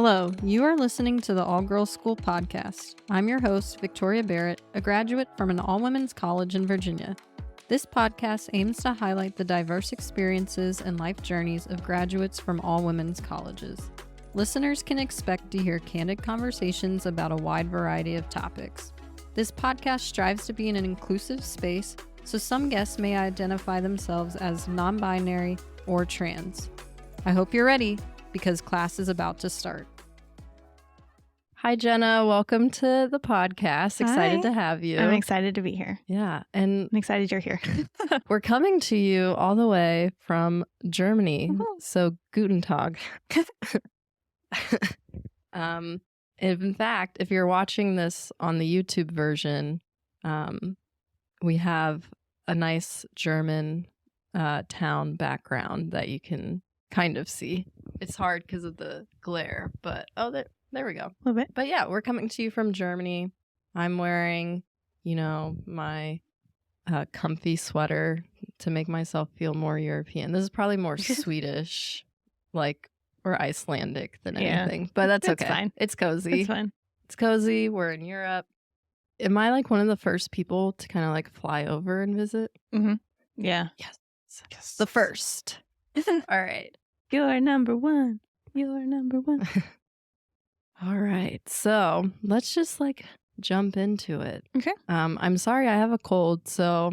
Hello, you are listening to the All Girls School podcast. I'm your host, Victoria Barrett, a graduate from an all-women's college in Virginia. This podcast aims to highlight the diverse experiences and life journeys of graduates from all-women's colleges. Listeners can expect to hear candid conversations about a wide variety of topics. This podcast strives to be in an inclusive space, so some guests may identify themselves as non-binary or trans. I hope you're ready, because class is about to start. Hi, Jenna. Welcome to the podcast. Excited to have you. I'm excited to be here. Yeah. And I'm excited you're here. we're coming to you all the way from Germany. So Guten Tag. In fact, if you're watching this on the YouTube version, we have a nice German town background that you can kind of see. It's hard because of the glare, but there we go. A little bit. But yeah, we're coming to you from Germany. I'm wearing, my comfy sweater to make myself feel more European. This is probably more Swedish, or Icelandic than anything, but that's okay. Fine. It's cozy. It's fine. It's cozy. We're in Europe. Am I one of the first people to kind of fly over and visit? Mm-hmm. Yeah. Yes. The first. All right. You're number one. You're number one. All right. So let's just jump into it. Okay. I'm sorry I have a cold, so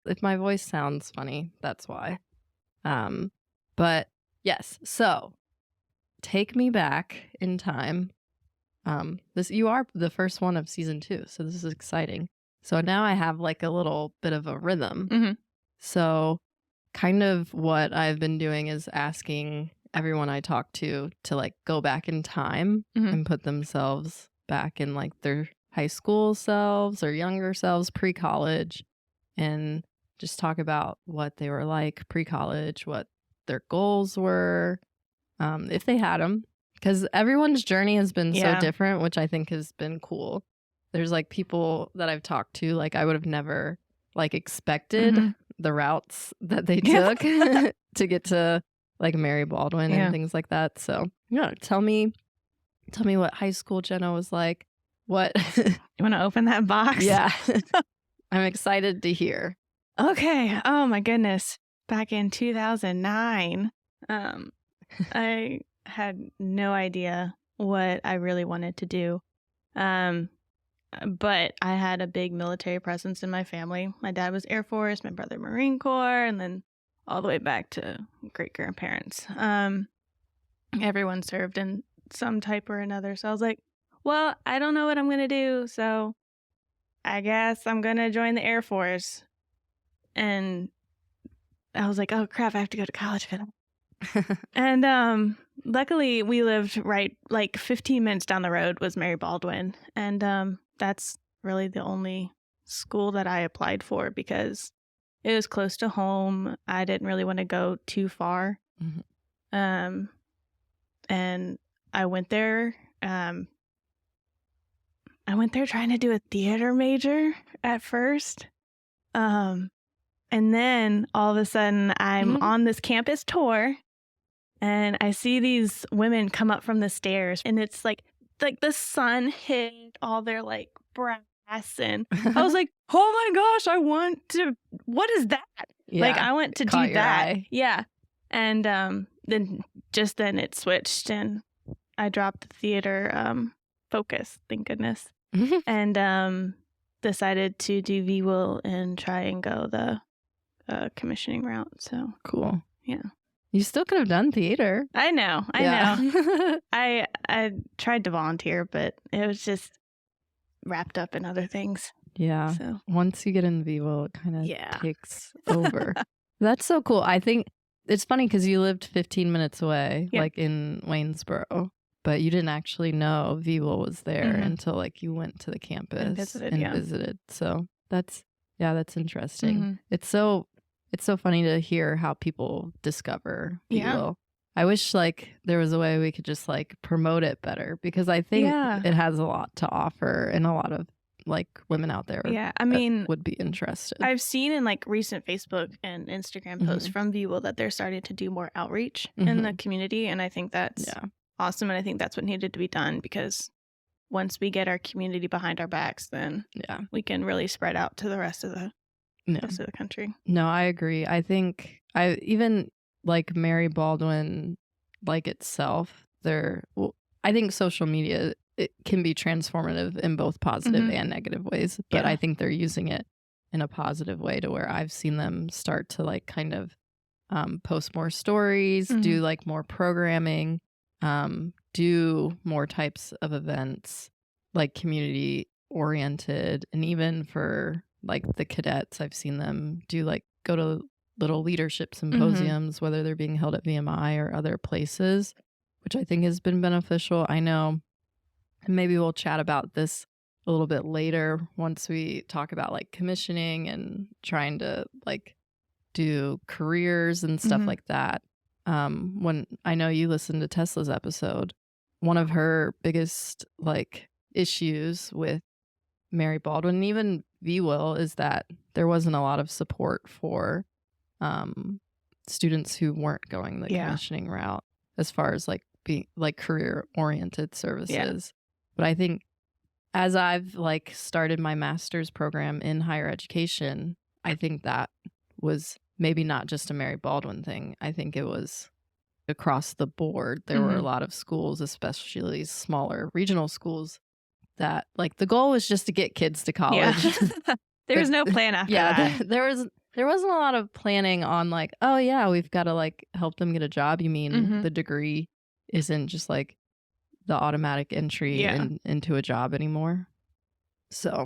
if my voice sounds funny, that's why. But yes, so take me back in time. You are the first one of season 2, so this is exciting. So now I have a little bit of a rhythm. Mm-hmm. So kind of what I've been doing is asking everyone I talk to go back in time and put themselves back in their high school selves or younger selves, pre-college, and just talk about what they were like pre-college, what their goals were, if they had them, because everyone's journey has been so different, which I think has been cool. There's people that I've talked to, I would have never expected the routes that they took to get to Mary Baldwin and things like that. So tell me what high school Jenna was like. What You want to open that box? Yeah. I'm excited to hear. Okay. Oh my goodness. Back in 2009, I had no idea what I really wanted to do. But I had a big military presence in my family. My dad was Air Force, my brother Marine Corps, and then all the way back to great-grandparents. Everyone served in some type or another. So I was like, well, I don't know what I'm going to do, so I guess I'm going to join the Air Force. And I was like, oh, crap, I have to go to college for that. And luckily, we lived 15 minutes down the road was Mary Baldwin. And that's really the only school that I applied for because it was close to home. I didn't really want to go too far. Mm-hmm. And I went there. I went there trying to do a theater major at first. And then all of a sudden I'm on this campus tour and I see these women come up from the stairs and it's like the sun hit all their brass. And I was like, oh my gosh, what is that? Yeah, I went to do that. Eye. Yeah. And then it switched and I dropped the theater focus, thank goodness. And decided to do VWIL and try and go the commissioning route. So cool. Yeah. You still could have done theater. I know. I tried to volunteer, but it was just wrapped up in other things. Yeah. So once you get in VWIL, it kind of takes over. That's so cool. I think it's funny because you lived 15 minutes away, in Waynesboro, but you didn't actually know VWIL was there until you went to the campus and visited. So that's interesting. It's so funny to hear how people discover VWIL. I wish there was a way we could just promote it better because I think it has a lot to offer and a lot of women out there. Yeah, I mean, would be interested. I've seen in recent Facebook and Instagram posts from VWIL that they're starting to do more outreach in the community, and I think that's awesome. And I think that's what needed to be done, because once we get our community behind our backs, then we can really spread out to the rest of the country. No, I agree. I think even like Mary Baldwin, like itself, I think social media, it can be transformative in both positive and negative ways, but I think they're using it in a positive way to where I've seen them start to like kind of post more stories, do like more programming, do more types of events, like community oriented. And even for like the cadets, I've seen them do like go to little leadership symposiums, whether they're being held at VMI or other places, which I think has been beneficial. I know, and maybe we'll chat about this a little bit later once we talk about like commissioning and trying to like do careers and stuff like that. When I know you listened to Tesla's episode, one of her biggest like issues with Mary Baldwin and even V-Will is that there wasn't a lot of support for students who weren't going the commissioning route as far as like being like career oriented services. But I think as I've like started my master's program in higher education, I think that was maybe not just a Mary Baldwin thing. I think it was across the board. There were a lot of schools, especially smaller regional schools, that like the goal was just to get kids to college. There was no plan after that. There wasn't a lot of planning on like, oh yeah, we've got to like help them get a job. You mean the degree isn't just like the automatic entry into a job anymore? So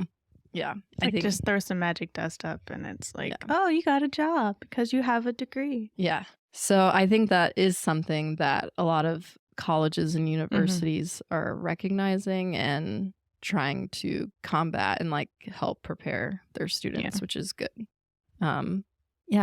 yeah, I think just throw some magic dust up and it's like, oh, you got a job because you have a degree. Yeah. So I think that is something that a lot of colleges and universities are recognizing and trying to combat and like help prepare their students, which is good.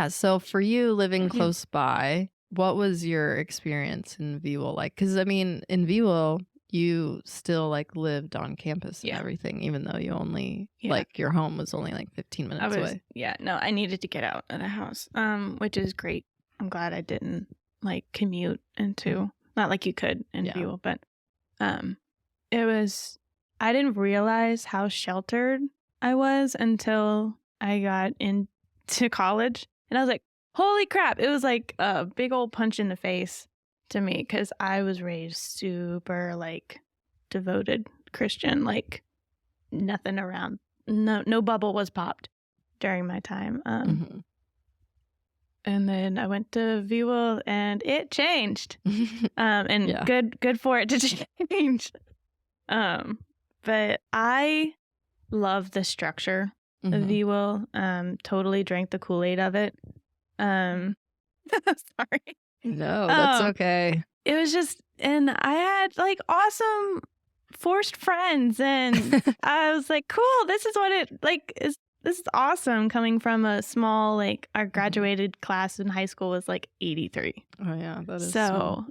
So for you living close by, what was your experience in V-Will like? Because I mean, in V-Will, you still like lived on campus and everything, even though you only like your home was only like 15 minutes away. Yeah, no, I needed to get out of the house, which is great. I'm glad I didn't like commute into, not like you could in V-Will, but it was, I didn't realize how sheltered I was until I got into college. And I was like, holy crap. It was like a big old punch in the face to me, because I was raised super like devoted Christian, like nothing around, no bubble was popped during my time. And then I went to V-Will and it changed. Good for it to change. But I love the structure of V-Will. Totally drank the Kool-Aid of it. Sorry. No, that's okay. It was just, and I had like awesome forced friends, and I was like, cool, this is what it like is. This is awesome coming from a small, like our graduated class in high school was like 83. Oh yeah, that is so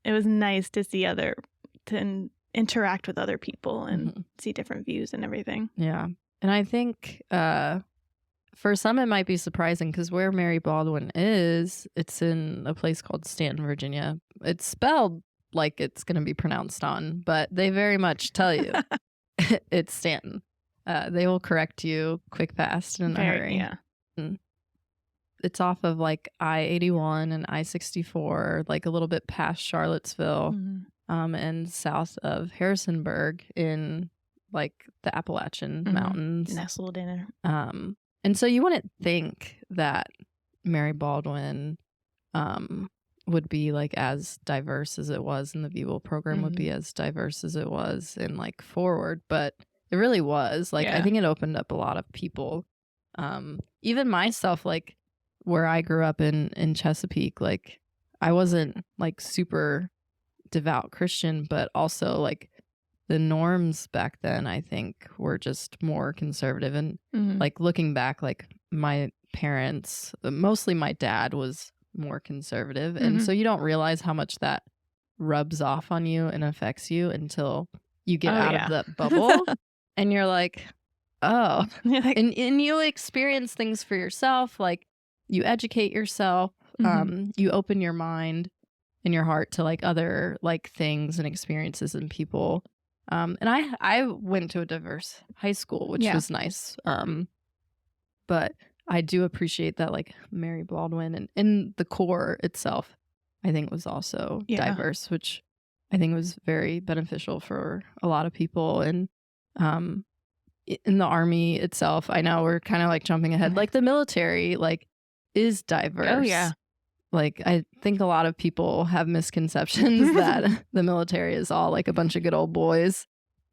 it was nice to see to interact with other people and see different views and everything. Yeah. And I think for some it might be surprising because where Mary Baldwin is, it's in a place called Stanton, Virginia. It's spelled like it's going to be pronounced on, but they very much tell you it's Stanton. They will correct you quick, fast, and in a hurry. Yeah. It's off of like I-81 and I-64, like a little bit past Charlottesville, and south of Harrisonburg in like the Appalachian Mountains. Nestled in it. And so you wouldn't think that Mary Baldwin would be like as diverse as it was in the V-Will program, would be as diverse as it was in like Forward, but it really was. Like, I think it opened up a lot of people. Even myself, like where I grew up in Chesapeake, like I wasn't like super devout Christian, but also like the norms back then, I think, were just more conservative. And like looking back, like my parents, mostly my dad, was more conservative. And so you don't realize how much that rubs off on you and affects you until you get out of that bubble. And you're like, oh, and you experience things for yourself. Like you educate yourself, you open your mind. in your heart to like other like things and experiences and people. And I went to a diverse high school, which was nice. But I do appreciate that like Mary Baldwin and the core itself, I think was also diverse, which I think was very beneficial for a lot of people. And in the Army itself, I know we're kind of like jumping ahead, like the military like is diverse. Oh yeah. Like I think a lot of people have misconceptions that the military is all like a bunch of good old boys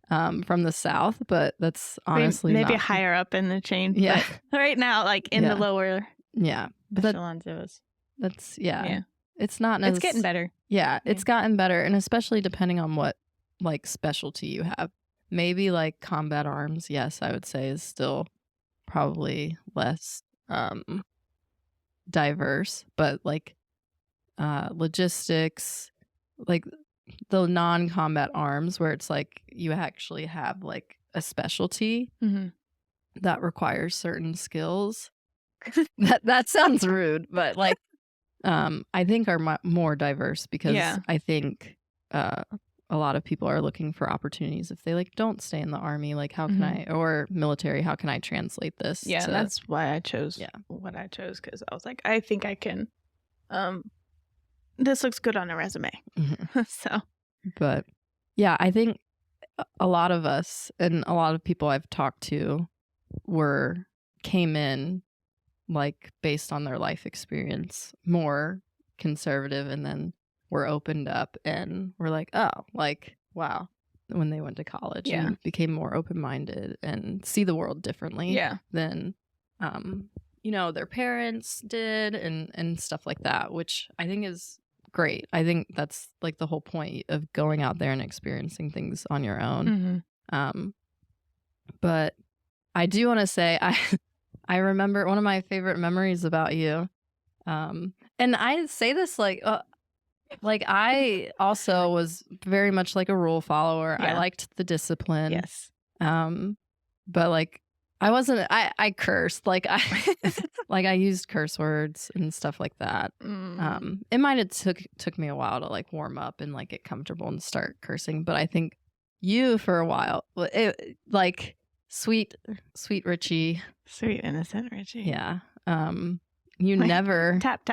from the South, but that's honestly maybe not. higher up in the chain. Yeah. But right now, like in the lower echelons, that's it's not it's getting better. Yeah, it's gotten better, and especially depending on what like specialty you have. Maybe like combat arms, yes, I would say is still probably less diverse, but like logistics, like the non-combat arms where it's like you actually have like a specialty that requires certain skills. that sounds rude, but like I think are more diverse because I think a lot of people are looking for opportunities if they like don't stay in the Army, like how can I, or military, how can I translate this? Yeah, that's why I chose what I chose, because I was like, I think I can this looks good on a resume. So but yeah, I think a lot of us and a lot of people I've talked to came in like based on their life experience more conservative, and then were opened up and were like, oh, like wow, when they went to college and became more open-minded and see the world differently than their parents did and stuff like that, which I think is great. I think that's like the whole point of going out there and experiencing things on your own. But I do want to say I remember one of my favorite memories about you, and I say this like I also was very much like a rule follower. I liked the discipline. Yes. But like I wasn't. I cursed. Like I used curse words and stuff like that. It might have took me a while to like warm up and like get comfortable and start cursing. But I think you for a while, like sweet Richie, sweet innocent Richie. Yeah. You never tap.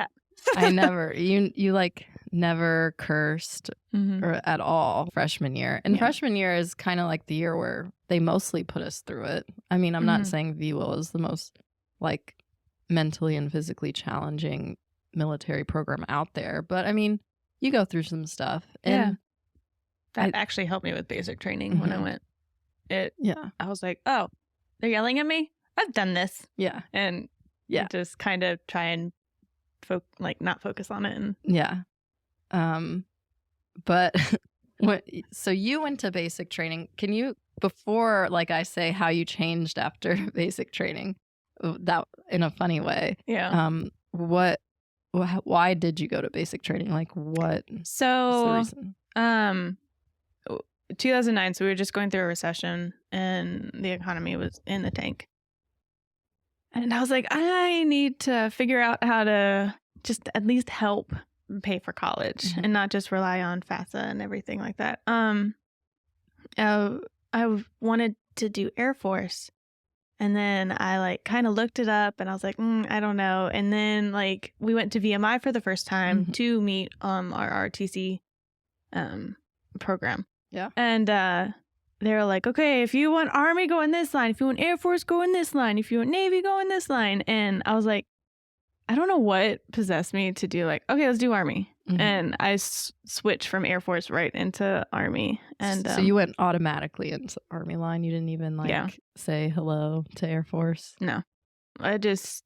I never. You like never cursed or at all freshman year. And freshman year is kind of like the year where they mostly put us through it. I mean, I'm not saying VWIL is the most like mentally and physically challenging military program out there, but I mean, you go through some stuff. And that actually helped me with basic training when I went. I was like, oh, they're yelling at me? I've done this. Yeah. And just kind of try and not focus on it. And but so you went to basic training. Can you, before like I say how you changed after basic training, that in a funny way? Yeah. Why did you go to basic training? Like what? So what's the reason? 2009. So we were just going through a recession and the economy was in the tank. And I was like, I need to figure out how to just at least help pay for college and not just rely on FAFSA and everything like that. I wanted to do Air Force. And then I like kind of looked it up and I was like, I don't know. And then like we went to VMI for the first time to meet our RTC program. Yeah. And they were like, okay, if you want Army, go in this line. If you want Air Force, go in this line. If you want Navy, go in this line. And I was like, I don't know what possessed me to do like, okay, let's do Army. And I switched from Air Force right into Army. And so you went automatically into Army line. You didn't even like say hello to Air Force. No, I just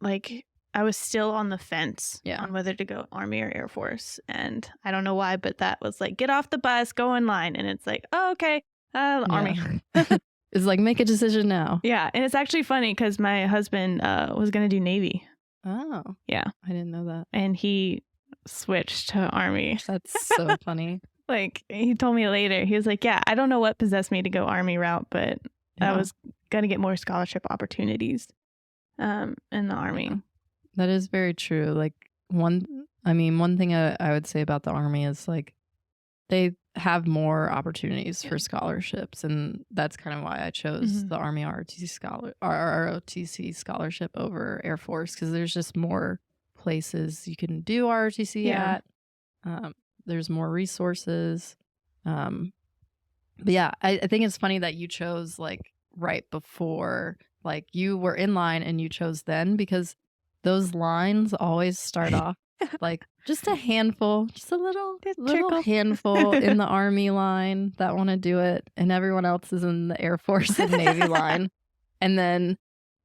like, I was still on the fence on whether to go Army or Air Force. And I don't know why, but that was like, get off the bus, go in line. And it's like, oh, okay, Army. It's like, make a decision now. Yeah. And it's actually funny because my husband was going to do Navy. Oh. Yeah. I didn't know that. And he switched to Army. That's so funny. Like, he told me later, he was like, yeah, I don't know what possessed me to go Army route, but I was going to get more scholarship opportunities in the Army. Yeah. That is very true. Like I mean, one thing I would say about the Army is like they have more opportunities for scholarships, and that's kind of why I chose the Army ROTC scholarship over Air Force, because there's just more places you can do ROTC at. There's more resources. But yeah, I think it's funny that you chose like right before, like you were in line and you chose then, because those lines always start off like just a handful, just a little handful in the Army line that want to do it, and everyone else is in the Air Force and Navy line. And then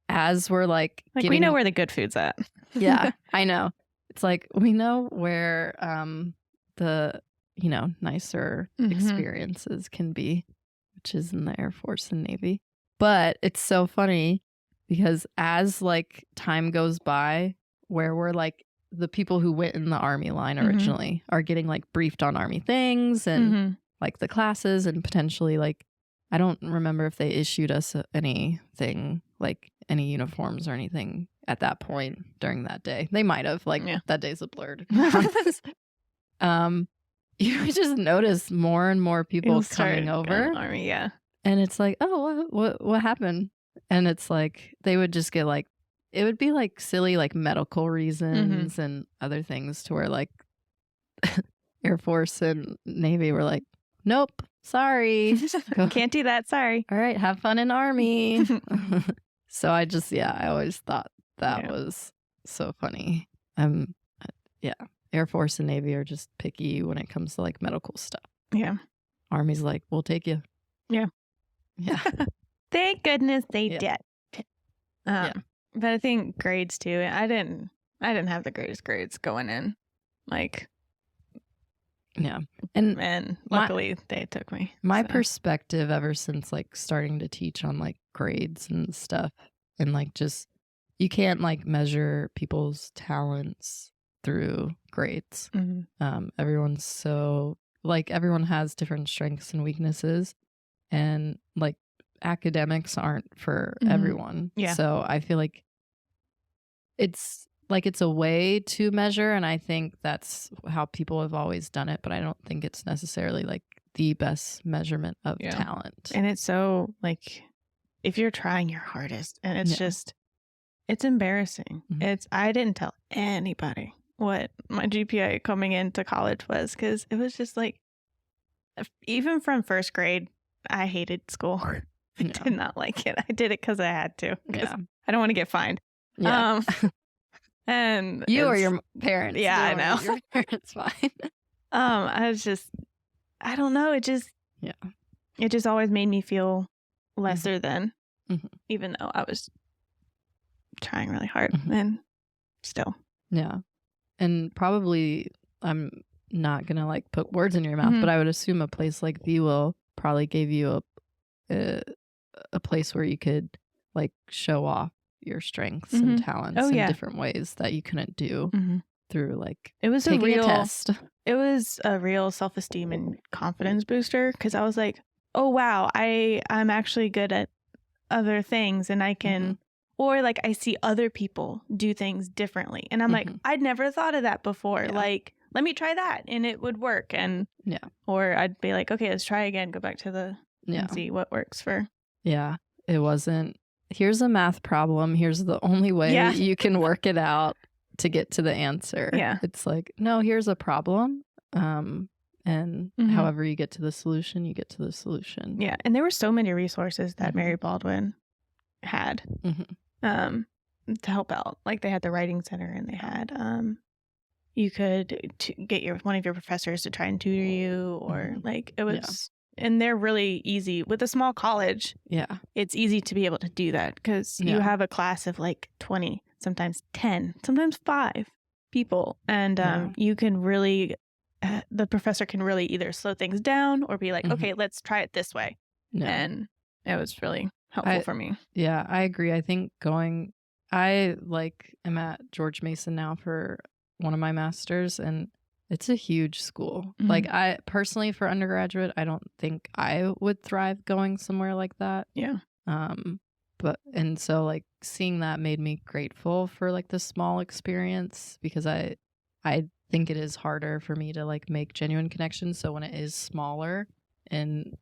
as we're like we know where the good food's at. Yeah, I know. It's like we know where the nicer experiences can be, which is in the Air Force and Navy. But it's so funny because as like time goes by, where we're like the people who went in the Army line originally are getting like briefed on Army things and like the classes, and potentially like I don't remember if they issued us anything like any uniforms or anything at that point during that day. They might have, like that day's a blur. You just notice more and more people coming over. Army, yeah. And it's like, oh, what happened? And it's like they would just get like, it would be like silly like medical reasons and other things, to where like Air Force and Navy were like, nope, sorry. Can't do that, sorry. All right, have fun in Army. So I always thought that was so funny. Air Force and Navy are just picky when it comes to like medical stuff. Yeah. Army's like, we'll take you. Yeah. Yeah. Thank goodness they did. But I think grades too. I didn't have the greatest grades going in. Like, yeah. And luckily they took me. My perspective ever since like starting to teach on like grades and stuff, and like just you can't like measure people's talents through grades. Everyone's so like everyone has different strengths and weaknesses, and like academics aren't for everyone. So I feel like it's a way to measure, and I think that's how people have always done it, but I don't think it's necessarily like the best measurement of talent. And it's so like if you're trying your hardest, and it's just it's embarrassing. I didn't tell anybody what my GPA coming into college was, because it was just like, even from first grade, I hated school. I did not like it. I did it because I had to, because I don't want to get fined. And you or your parents. Yeah, I know. Your parents fine. I was just, I don't know. It just always made me feel lesser than, even though I was trying really hard, and still. Yeah. And probably, I'm not going to like put words in your mouth, but I would assume a place like VWIL probably gave you a place where you could like show off your strengths and talents in different ways that you couldn't do through like it was taking a test. It was a real self-esteem and confidence booster, because I was like, oh wow, I'm actually good at other things, and I can or like I see other people do things differently, and I'm like, I'd never thought of that before. Like, let me try that, and it would work. And or I'd be like, okay, let's try again, go back to the and see what works for. Yeah, it wasn't, here's a math problem, here's the only way you can work it out to get to the answer. It's like, no, here's a problem, and however you get to the solution, you get to the solution. And there were so many resources that Mary Baldwin had to help out. Like they had the writing center, and they had you could get one of your professors to try and tutor you, or like it was and they're really easy with a small college. It's easy to be able to do that, because you have a class of like 20, sometimes 10, sometimes 5 people, and you can really the professor can really either slow things down or be like, okay, let's try it this way. And it was really helpful for me. I agree. I think I like am at George Mason now for one of my masters, and it's a huge school. Like I personally, for undergraduate, I don't think I would thrive going somewhere like that. And so like seeing that made me grateful for like the small experience, because I think it is harder for me to like make genuine connections. So when it is smaller, and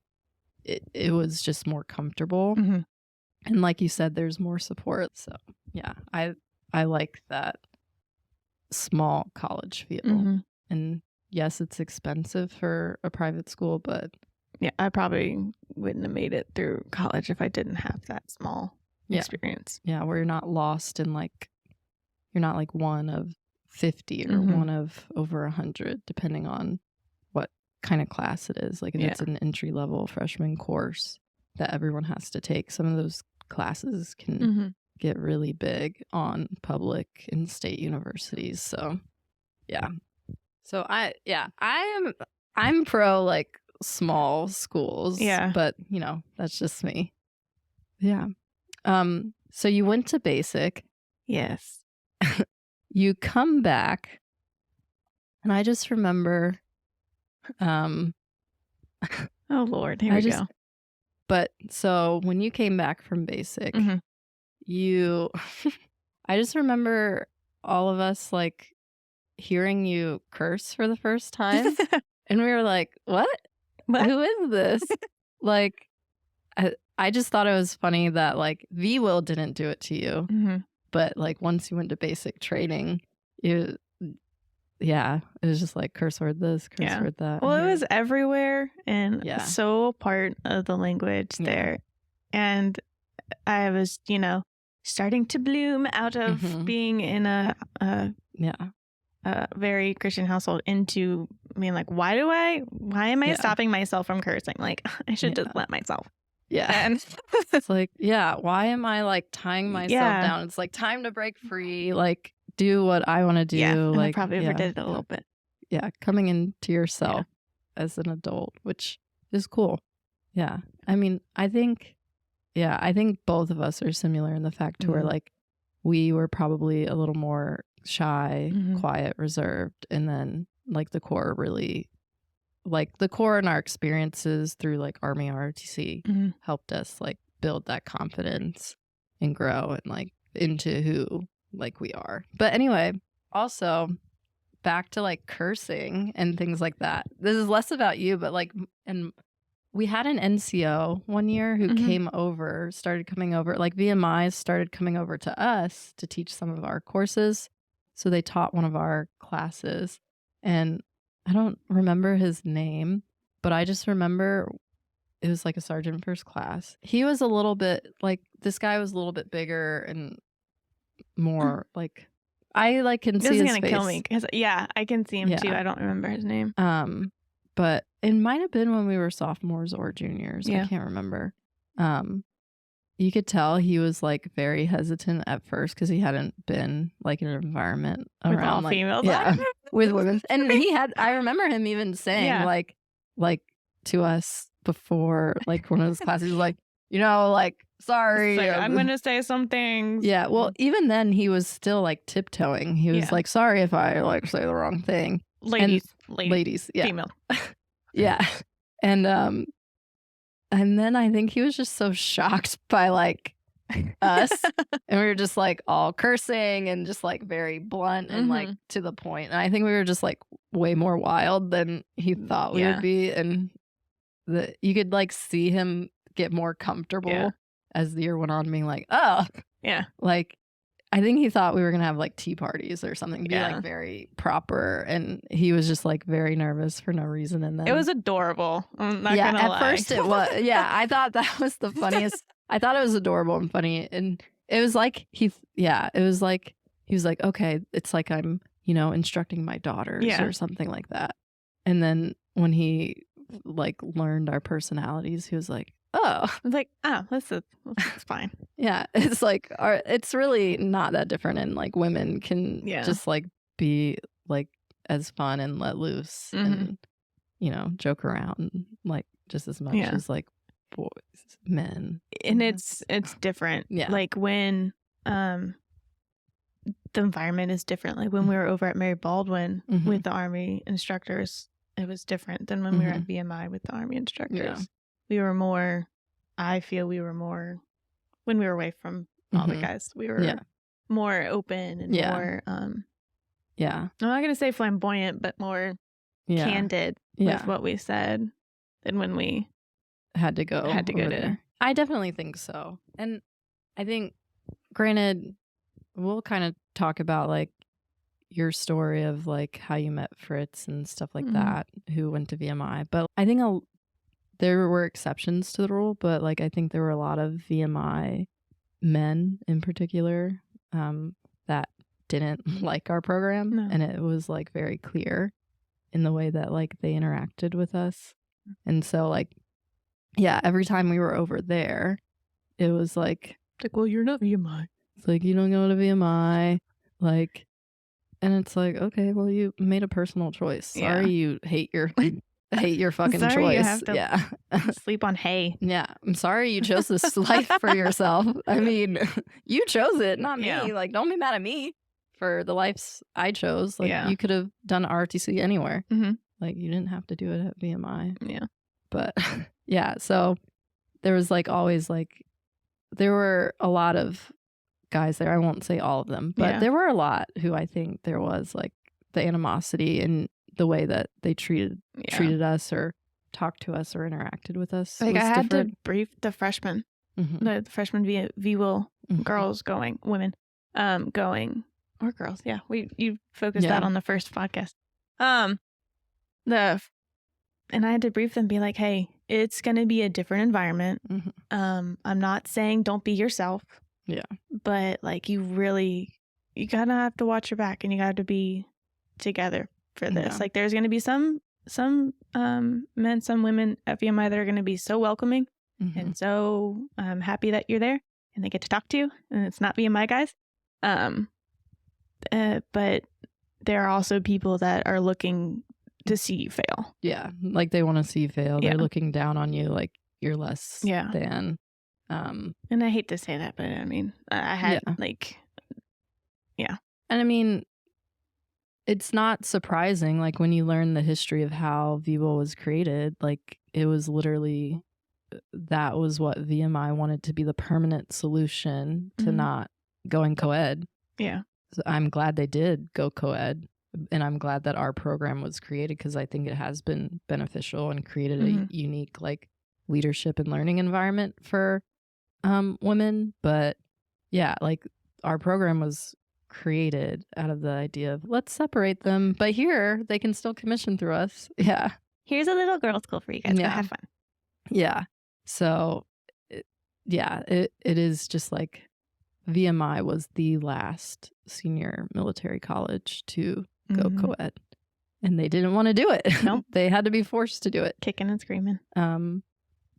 it was just more comfortable. Mm-hmm. And like you said, there's more support. So yeah, I like that small college feel. Mm-hmm. And yes, it's expensive for a private school, but yeah, I probably wouldn't have made it through college if I didn't have that small experience. Yeah, where you're not lost in like, you're not like one of 50 or one of over 100, depending on what kind of class it is. Like if it's an entry level freshman course that everyone has to take, some of those classes can get really big on public and state universities. So yeah. So I'm pro like small schools. Yeah. But you know, that's just me. Yeah. So you went to basic. Yes. You come back, and I just remember oh Lord, here we go. But so when you came back from basic, you I just remember all of us like hearing you curse for the first time. And we were like, what? Who is this? Like I just thought it was funny that like V-Will didn't do it to you. But like once you went to basic training, it was just like curse word this, curse word that. Well, it was everywhere and so part of the language there. And I was, starting to bloom out of being in a very Christian household into being like, why am I stopping myself from cursing? Like, I should just let myself. Yeah. And it's like, why am I like tying myself down? It's like time to break free, like do what I want to do. Yeah, like I probably overdid it a little bit. Yeah, coming into yourself as an adult, which is cool. Yeah. I mean, I think both of us are similar in the fact to where like we were probably a little more shy, quiet, reserved, and then like the core really like the core in our experiences through like Army ROTC helped us like build that confidence and grow and like into who like we are. But anyway, also back to like cursing and things like that. This is less about you, but like, and we had an NCO one year who started coming over, like VMIs started coming over to us to teach some of our courses. So they taught one of our classes, and I don't remember his name, but I just remember it was like a sergeant first class. He was a little bit like, this guy was a little bit bigger and more like, I like can see his face. This is going to kill me because I can see him too. I don't remember his name. But it might have been when we were sophomores or juniors. I can't remember. You could tell he was like very hesitant at first because he hadn't been like in an environment with around all like, females. With women. And I remember him even saying like to us before like one of those classes, like, like, sorry. Like, I'm going to say some things. Yeah. Well, even then he was still like tiptoeing. He was like, sorry if I like say the wrong thing. Ladies. Yeah. Female. Yeah. And then I think he was just so shocked by like us. And we were just like all cursing and just like very blunt and like to the point. And I think we were just like way more wild than he thought we would be. And you could like see him get more comfortable as the year went on, being like, oh, yeah. Like, I think he thought we were going to have like tea parties or something, be like very proper. And he was just like very nervous for no reason. And then it was adorable. I'm not going to lie. At first it was. Yeah. I thought that was the funniest. I thought it was adorable and funny. And it was like, he was like, okay, it's like I'm, instructing my daughters or something like that. And then when he like learned our personalities, he was like, oh, I was like, this is fine. Yeah, it's like it's really not that different, and like women can just like be like as fun and let loose and joke around like just as much as like boys, men, and it's different. Yeah, like when the environment is different. Like when we were over at Mary Baldwin with the Army instructors, it was different than when we were at VMI with the Army instructors. Yeah. I feel we were more, when we were away from all the guys, we were more open and more Yeah. I'm not going to say flamboyant, but more candid with what we said than when we had to go there. I definitely think so. And I think, granted, we'll kind of talk about like your story of like how you met Fritz and stuff like that, who went to VMI. But I think there were exceptions to the rule, but like I think there were a lot of VMI men in particular that didn't like our program. No. And it was like very clear in the way that like they interacted with us. And so like, yeah, every time we were over there, it was like, well, you're not VMI. It's like, you don't go to VMI. Like, and it's like, okay, well, you made a personal choice. Sorry, you hate your fucking choice. You have to sleep on hay. Yeah, I'm sorry you chose this life for yourself. I mean, you chose it, not me. Like, don't be mad at me for the lives I chose. Like, you could have done RTC anywhere. Like, you didn't have to do it at VMI. Yeah, but yeah, so there was like always like there were a lot of guys there. I won't say all of them, but there were a lot who I think there was like the animosity in the way that they treated us or talked to us or interacted with us. Like I had to brief the freshmen, the freshman VWIL girls women going, or girls. Yeah, you focused that on the first podcast. And I had to brief them, be like, hey, it's going to be a different environment. I'm not saying don't be yourself. Yeah. But like you gotta have to watch your back and you gotta be together for this. Like there's gonna be some men, some women at VMI that are gonna be so welcoming and so happy that you're there and they get to talk to you and it's not VMI guys. But there are also people that are looking to see you fail. Yeah. Like they want to see you fail. They're looking down on you like you're less than. And I hate to say that, but I mean, I had And I mean, it's not surprising, like when you learn the history of how VWIL was created, like it was literally, that was what VMI wanted to be the permanent solution to not going co-ed. Yeah. So I'm glad they did go co-ed, and I'm glad that our program was created because I think it has been beneficial and created a unique like leadership and learning environment for women. But yeah, like our program was created out of the idea of let's separate them, but here they can still commission through us. Yeah, here's a little girls' school for you guys. Go have fun. Yeah, so it is just like VMI was the last senior military college to go co-ed, and they didn't want to do it. Nope. They had to be forced to do it, kicking and screaming.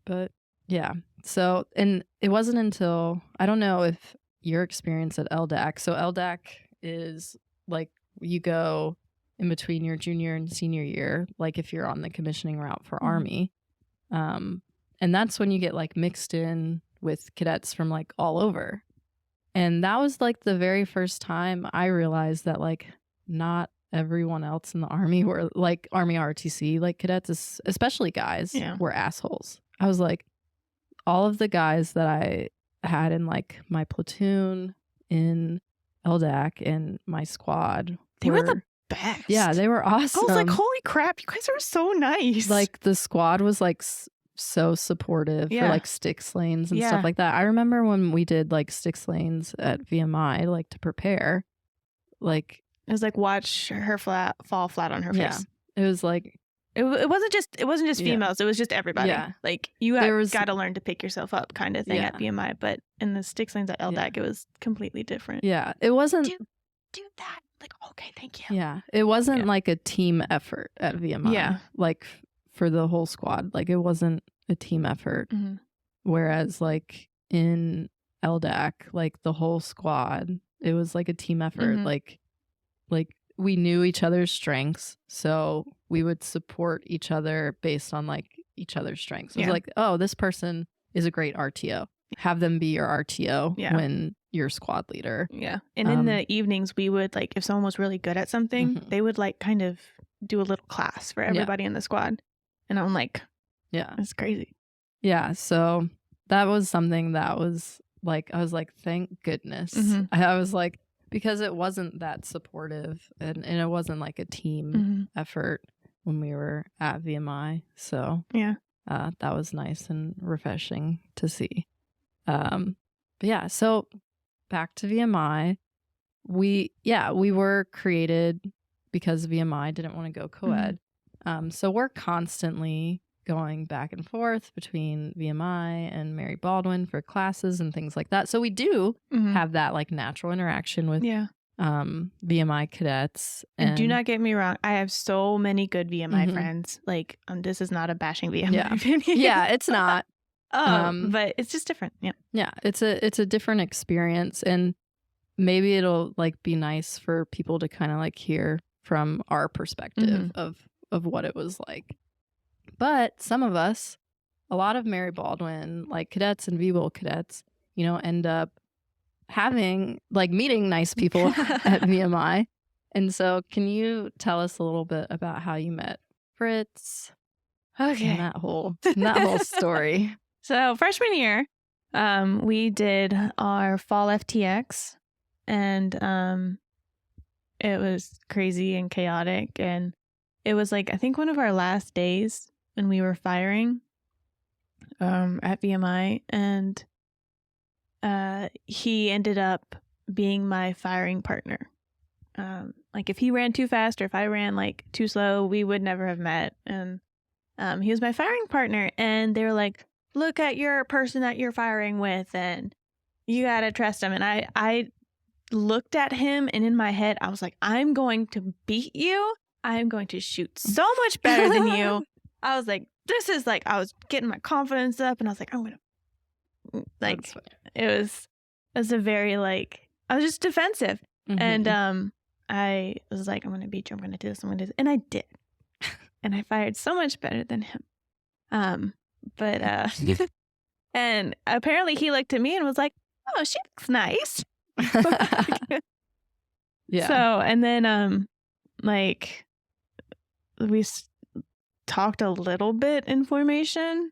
But yeah. So, and it wasn't until, I don't know if your experience at LDAC. So LDAC is like you go in between your junior and senior year, like if you're on the commissioning route for Army. And that's when you get like mixed in with cadets from like all over. And that was like the very first time I realized that like not everyone else in the Army were like Army RTC, like cadets, especially guys, were assholes. I was like, all of the guys that I had in like my platoon in LDAC and my squad, they were the best. Yeah, they were awesome. I was like, holy crap, you guys are so nice. Like the squad was like so supportive for like sticks lanes and stuff like that. I remember when we did like sticks lanes at VMI, like to prepare, like it was like watch her fall flat on her face. It was like it wasn't just females. It was just everybody. Yeah. Like you got to learn to pick yourself up, kind of thing at VMI. But in the sticks lanes at LDAC, it was completely different. Yeah, it wasn't. Do that. Like okay, thank you. Yeah, it wasn't like a team effort at VMI. Yeah, like for the whole squad, like it wasn't a team effort. Whereas like in LDAC, like the whole squad, it was like a team effort. Like we knew each other's strengths, so we would support each other based on like each other's strengths. It was like, oh, this person is a great RTO. Have them be your RTO when you're squad leader. Yeah. And in the evenings, we would like, if someone was really good at something, they would like kind of do a little class for everybody in the squad. And I'm like, it's crazy. Yeah. So that was something that was like, I was like, thank goodness. I was like, because it wasn't that supportive, and it wasn't like a team effort when we were at VMI. So Yeah. that was nice and refreshing to see. But yeah, so back to VMI. We were created because VMI didn't want to go co-ed. So we're constantly going back and forth between VMI and Mary Baldwin for classes and things like that. So we do have that like natural interaction with VMI cadets. And do not get me wrong, I have so many good VMI friends. Like, this is not a bashing VMI opinion. Yeah, it's not. But it's just different. Yeah. Yeah, it's a different experience, and maybe it'll like be nice for people to kind of like hear from our perspective of what it was like. But some of us, a lot of Mary Baldwin like cadets and VWIL cadets, you know, end up having like meeting nice people at VMI. And so can you tell us a little bit about how you met Fritz? Okay. And that whole story. So freshman year, we did our fall FTX, and it was crazy and chaotic, and it was like I think one of our last days when we were firing at VMI, and he ended up being my firing partner. Like if he ran too fast or if I ran like too slow, we would never have met. And he was my firing partner, and they were like, look at your person that you're firing with, and you gotta trust him. And I looked at him, and in my head I was like, I'm going to beat you. I'm going to shoot so much better than you. I was like, this is like, I was getting my confidence up, and I was like, I'm gonna like, it was a very like, I was just defensive. And I was like, I'm gonna beat you, I'm gonna do this, I'm gonna do this. And I did. And I fired so much better than him. And apparently he looked at me and was like, oh, she looks nice. Yeah. So, and then like we talked a little bit in formation.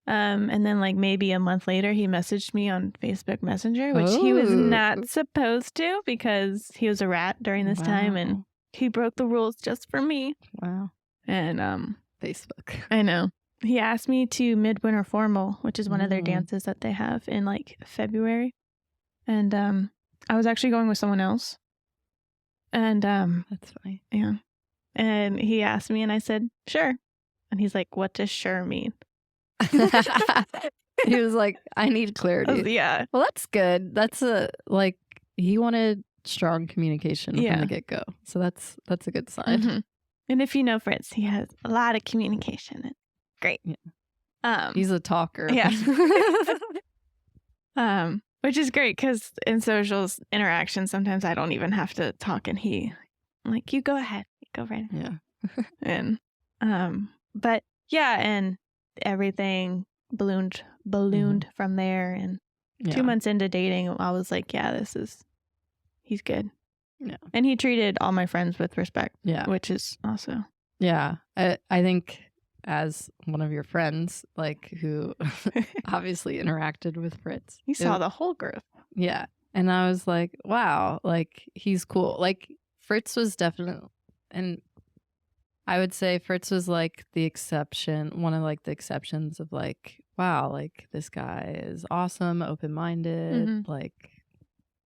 And then like maybe a month later he messaged me on Facebook Messenger, which he was not supposed to because he was a rat during this time, and he broke the rules just for me. Wow. And Facebook. I know. He asked me to midwinter formal, which is one of their dances that they have in like February. And I was actually going with someone else. And that's funny. Yeah. And he asked me, and I said, sure. And he's like, what does sure mean? He was like, I need clarity. Yeah. Well, that's good. That's like he wanted strong communication from the get-go. So that's a good sign. And if you know Fritz, he has a lot of communication. It's great. Yeah. He's a talker. Yeah. Which is great because in socials interactions, sometimes I don't even have to talk, and I'm like, you go ahead, go right ahead. Yeah. And but yeah, and everything ballooned from there. And 2 months into dating, I was like, yeah, he's good. Yeah. And he treated all my friends with respect. Yeah. Which is also. Yeah. I think as one of your friends, like who obviously interacted with Fritz. You saw the whole group. Yeah. And I was like, wow, like he's cool. Like Fritz was definitely, and I would say Fritz was like the exception, one of like the exceptions of like, wow, like this guy is awesome, open-minded, like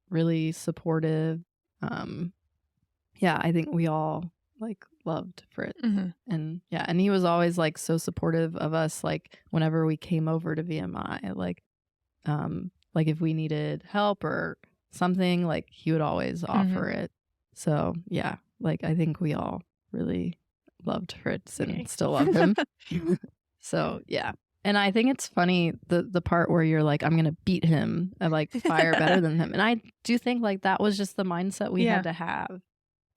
really supportive. Yeah, I think we all like loved Fritz. And yeah, and he was always like so supportive of us, like whenever we came over to VMI, like if we needed help or something, like he would always offer it. So yeah, like I think we all really loved Fritz and still love him. So yeah. And I think it's funny the part where you're like, I'm gonna beat him and like fire better than him. And I do think like that was just the mindset we had to have.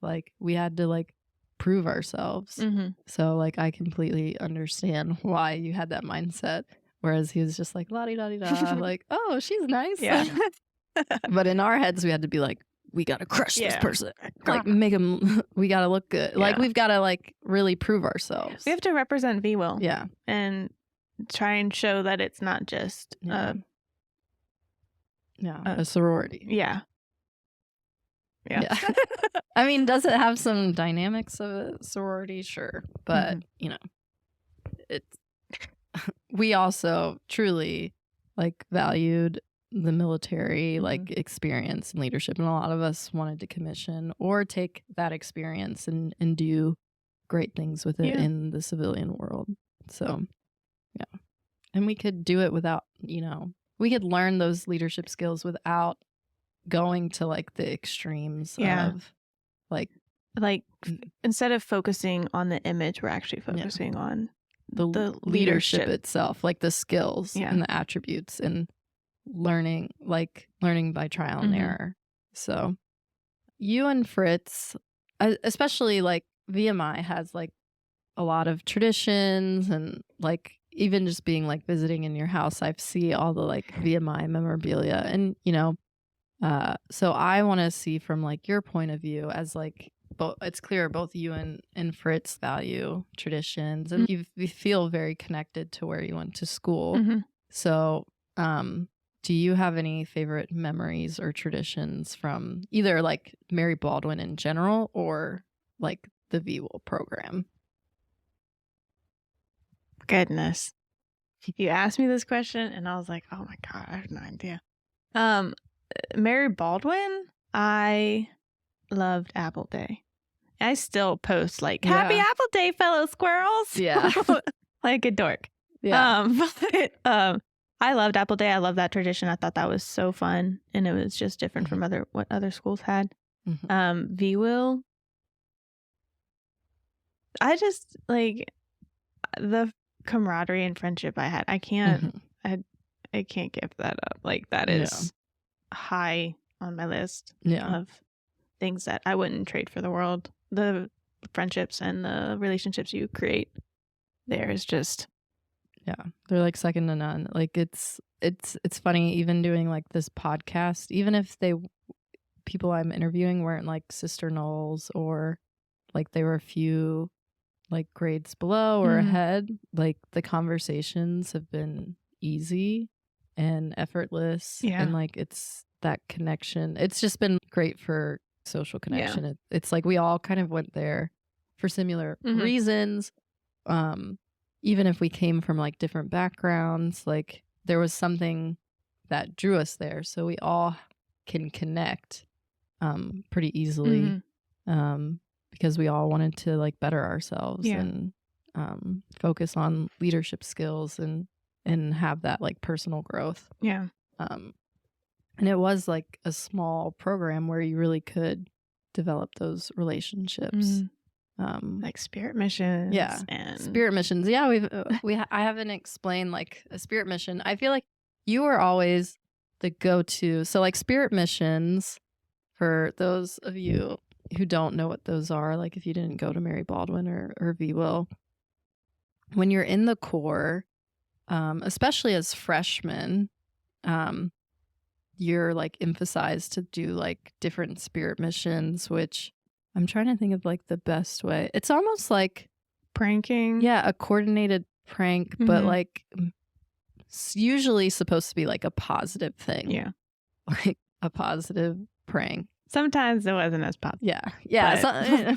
Like we had to like prove ourselves. So like I completely understand why you had that mindset. Whereas he was just like la-di-da-di-da, like, oh, she's nice. Yeah. But in our heads we had to be like, we gotta crush this person. Like make him, we gotta look good. Yeah. Like we've gotta like really prove ourselves. We have to represent VWIL. Yeah. And try and show that it's not just a sorority. Yeah. Yeah. I mean, does it have some dynamics of a sorority? Sure. But, you know, it's we also truly like valued the military like experience and leadership, and a lot of us wanted to commission or take that experience and do great things with it in the civilian world. So yeah, and we could do it without, you know, we could learn those leadership skills without going to like the extremes of like instead of focusing on the image, we're actually focusing on the leadership itself, like the skills and the attributes, and learning by trial and error. So you and Fritz, especially like VMI has like a lot of traditions, and like even just being like visiting in your house, I see all the like VMI memorabilia, and you know, so I want to see from like your point of view as like it's clear both you and Fritz value traditions, and you feel very connected to where you went to school. So do you have any favorite memories or traditions from either like Mary Baldwin in general or like the VWIL program? Goodness. You asked me this question and I was like, oh my God, I have no idea. Mary Baldwin, I loved Apple Day. I still post like Happy Apple Day, fellow squirrels. Yeah. Like a dork. Yeah. But I loved Apple Day. I love that tradition. I thought that was so fun, and it was just different from what other schools had. VWIL, I just like the camaraderie and friendship I had. I can't give that up. Like that is high on my list of things that I wouldn't trade for the world. The friendships and the relationships you create there is just they're like second to none. Like it's funny, even doing like this podcast, even if people I'm interviewing weren't like sister Knowles, or like they were a few like grades below or ahead, like the conversations have been easy and effortless, and like it's that connection. It's just been great for social connection. It's like we all kind of went there for similar reasons, even if we came from like different backgrounds. Like there was something that drew us there, so we all can connect pretty easily, because we all wanted to like better ourselves and focus on leadership skills and have that like personal growth. And it was like a small program where you really could develop those relationships. Like spirit missions. And spirit missions. Yeah, I haven't explained like a spirit mission. I feel like you were always the go-to. So like spirit missions, for those of you who don't know what those are, like if you didn't go to Mary Baldwin or VWIL, when you're in the Corps, especially as freshmen, you're like emphasized to do like different spirit missions, which I'm trying to think of like the best way. It's almost like pranking. Yeah, a coordinated prank, but like it's usually supposed to be like a positive thing. Yeah. Like a positive prank. Sometimes it wasn't as positive. Yeah. So,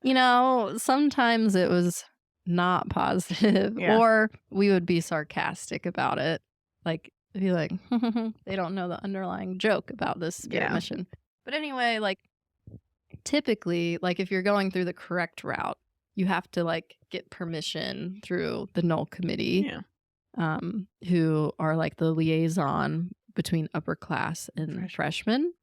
you know, sometimes it was not positive, or we would be sarcastic about it. Like, be like, they don't know the underlying joke about this spirit mission. But anyway, like, typically, like, if you're going through the correct route, you have to, like, get permission through the Null Committee, who are, like, the liaison between upper class and freshmen.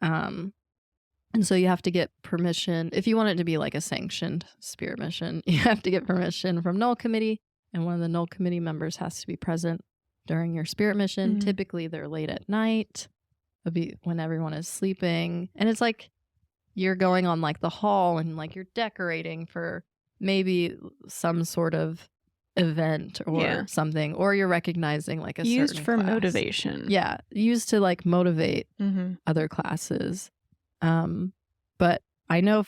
And so you have to get permission. If you want it to be, like, a sanctioned spirit mission, you have to get permission from Null Committee, and one of the Null Committee members has to be present during your spirit mission. Typically, they're late at night. It'll be when everyone is sleeping. And it's like you're going on like the hall and like you're decorating for maybe some sort of event or something, or you're recognizing like a used certain for class. Motivation. Yeah, used to like motivate other classes. But I know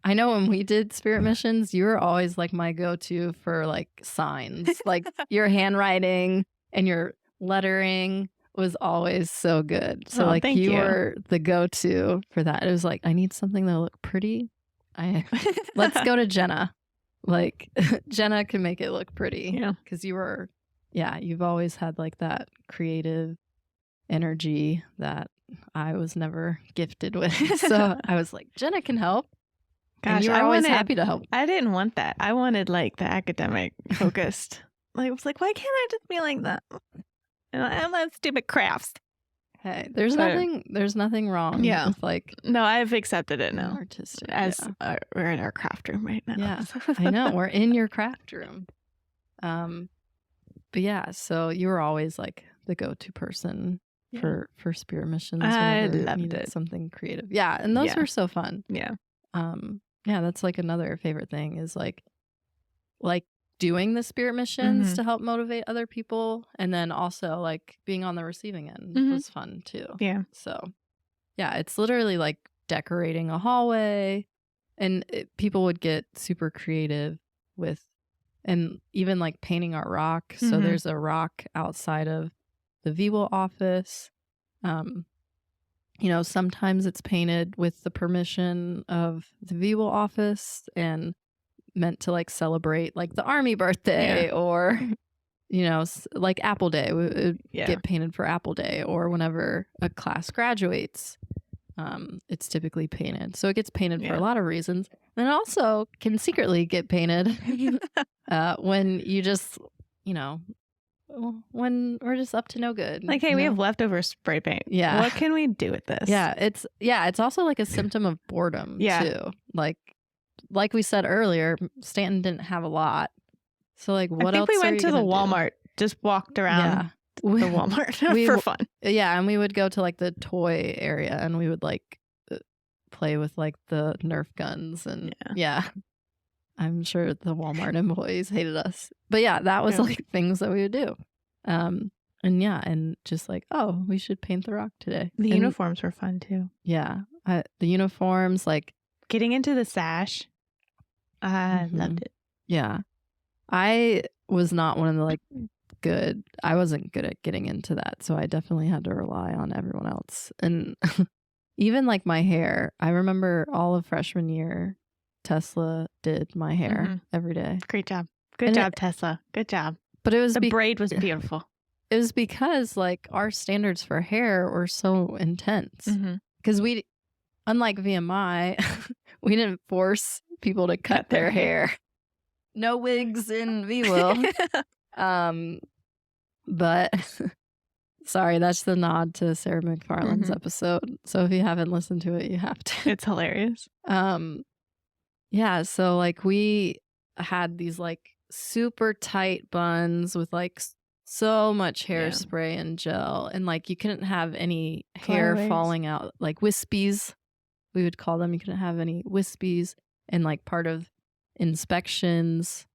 when we did spirit missions, you were always like my go-to for like signs, like your handwriting and your lettering was always so good. So Oh, like thank you you. were the go-to for that. It was like, I need something that'll look pretty. Let's go to Jenna. Like Jenna can make it look pretty. Yeah. Because you've always had like that creative energy that I was never gifted with. So I was like, Jenna can help. Gosh, and you were always happy to help. I didn't want that. I wanted like the academic focused. Like, I was like, why can't I just be like that? And I love stupid crafts. Hey, there's nothing wrong with like. No, I've accepted it now. Artistic. As we're in our craft room right now. Yeah, I know. We're in your craft room. But yeah, so you were always like the go-to person for spirit missions. I whenever loved needed it. Something creative. Yeah, and those were so fun. Yeah. Yeah, that's like another favorite thing is like doing the spirit missions to help motivate other people, and then also like being on the receiving end was fun too. Yeah. So yeah, it's literally like decorating a hallway, and people would get super creative with, and even like painting our rock. So there's a rock outside of the VWIL office. Sometimes it's painted with the permission of the VWIL office and meant to like celebrate like the Army birthday or, like Apple Day. We would get painted for Apple Day, or whenever a class graduates, it's typically painted. So it gets painted for a lot of reasons. And it also can secretly get painted when you just, when we're just up to no good. Like, hey, we have leftover spray paint. Yeah. What can we do with this? Yeah. It's also like a symptom of boredom too. Like we said earlier, Stanton didn't have a lot. So like what else? I think we went to the Walmart, just walked around the Walmart for fun. Yeah. And we would go to like the toy area and we would like play with like the Nerf guns and I'm sure the Walmart employees hated us. But yeah, that was like things that we would do. And just like, oh, we should paint the rock today. The uniforms were fun too. Yeah. The uniforms, like getting into the sash. I loved it. Yeah. I was not one of the like I wasn't good at getting into that. So I definitely had to rely on everyone else. And even like my hair, I remember all of freshman year, Tesla did my hair every day. Great job. Good job, Tesla. Good job. But it was the braid was beautiful. It was because like our standards for hair were so intense. Because we, unlike VMI, we didn't force people to cut their hair. No wigs in VWIL. But sorry, that's the nod to Sarah McFarlane's episode. So if you haven't listened to it, you have to. It's hilarious. Yeah, so like we had these like super tight buns with like so much hairspray and gel, and like you couldn't have any hair falling out, like wispies, we would call them. You couldn't have any wispies. And like part of inspections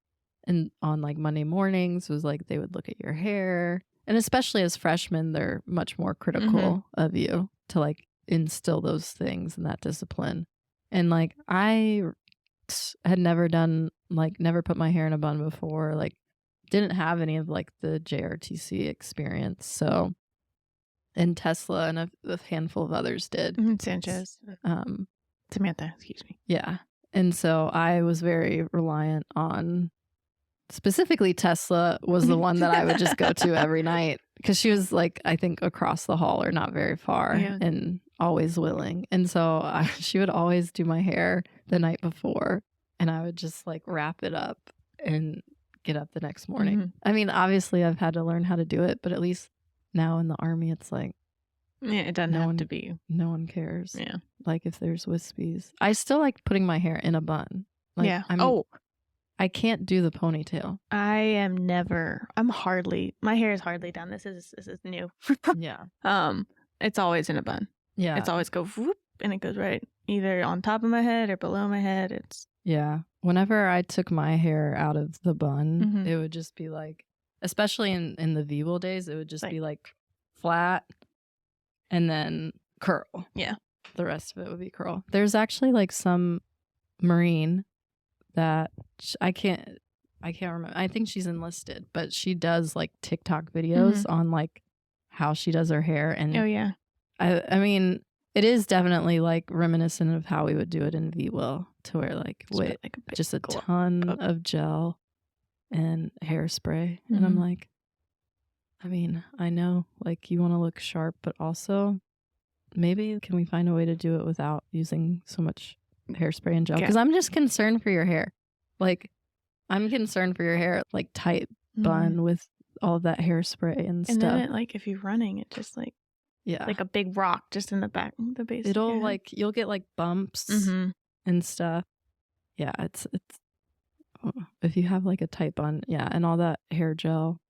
and on like Monday mornings was like they would look at your hair, and especially as freshmen, they're much more critical of you to like instill those things and that discipline. And like I had never put my hair in a bun before, like didn't have any of like the JRTC experience. So, and Tesla and a handful of others did. Sanchez. Samantha, excuse me. Yeah. And so I was very reliant on, specifically Tesla was the one that I would just go to every night, because she was like, I think across the hall or not very far and always willing. And so she would always do my hair the night before, and I would just like wrap it up and get up the next morning. I mean, obviously I've had to learn how to do it, but at least now in the Army, it's like, it doesn't have to be. No one cares. Yeah. Like if there's wispies. I still like putting my hair in a bun. Like, I can't do the ponytail. My hair is hardly done. This is new. Yeah. It's always in a bun. Yeah. It's always go whoop, and it goes right either on top of my head or below my head. Yeah. Whenever I took my hair out of the bun, it would just be like, especially in the VWIL days, it would just be like flat and then curl. Yeah. The rest of it would be curl. There's actually like some Marine that I can't remember. I think she's enlisted, but she does like TikTok videos on like how she does her hair. And Oh, yeah. I mean, it is definitely like reminiscent of how we would do it in V-Will, to where like, just a ton of gel and hairspray. And I'm like, I mean, I know like you want to look sharp, but also maybe can we find a way to do it without using so much hairspray and gel? Because I'm just concerned for your hair. Like, I'm concerned for your hair, like tight bun with all of that hairspray and stuff. And then like if you're running, it just like, like a big rock just in the back, the base. It'll like, you'll get like bumps and stuff. Yeah, it's if you have like a tight bun, and all that hair gel,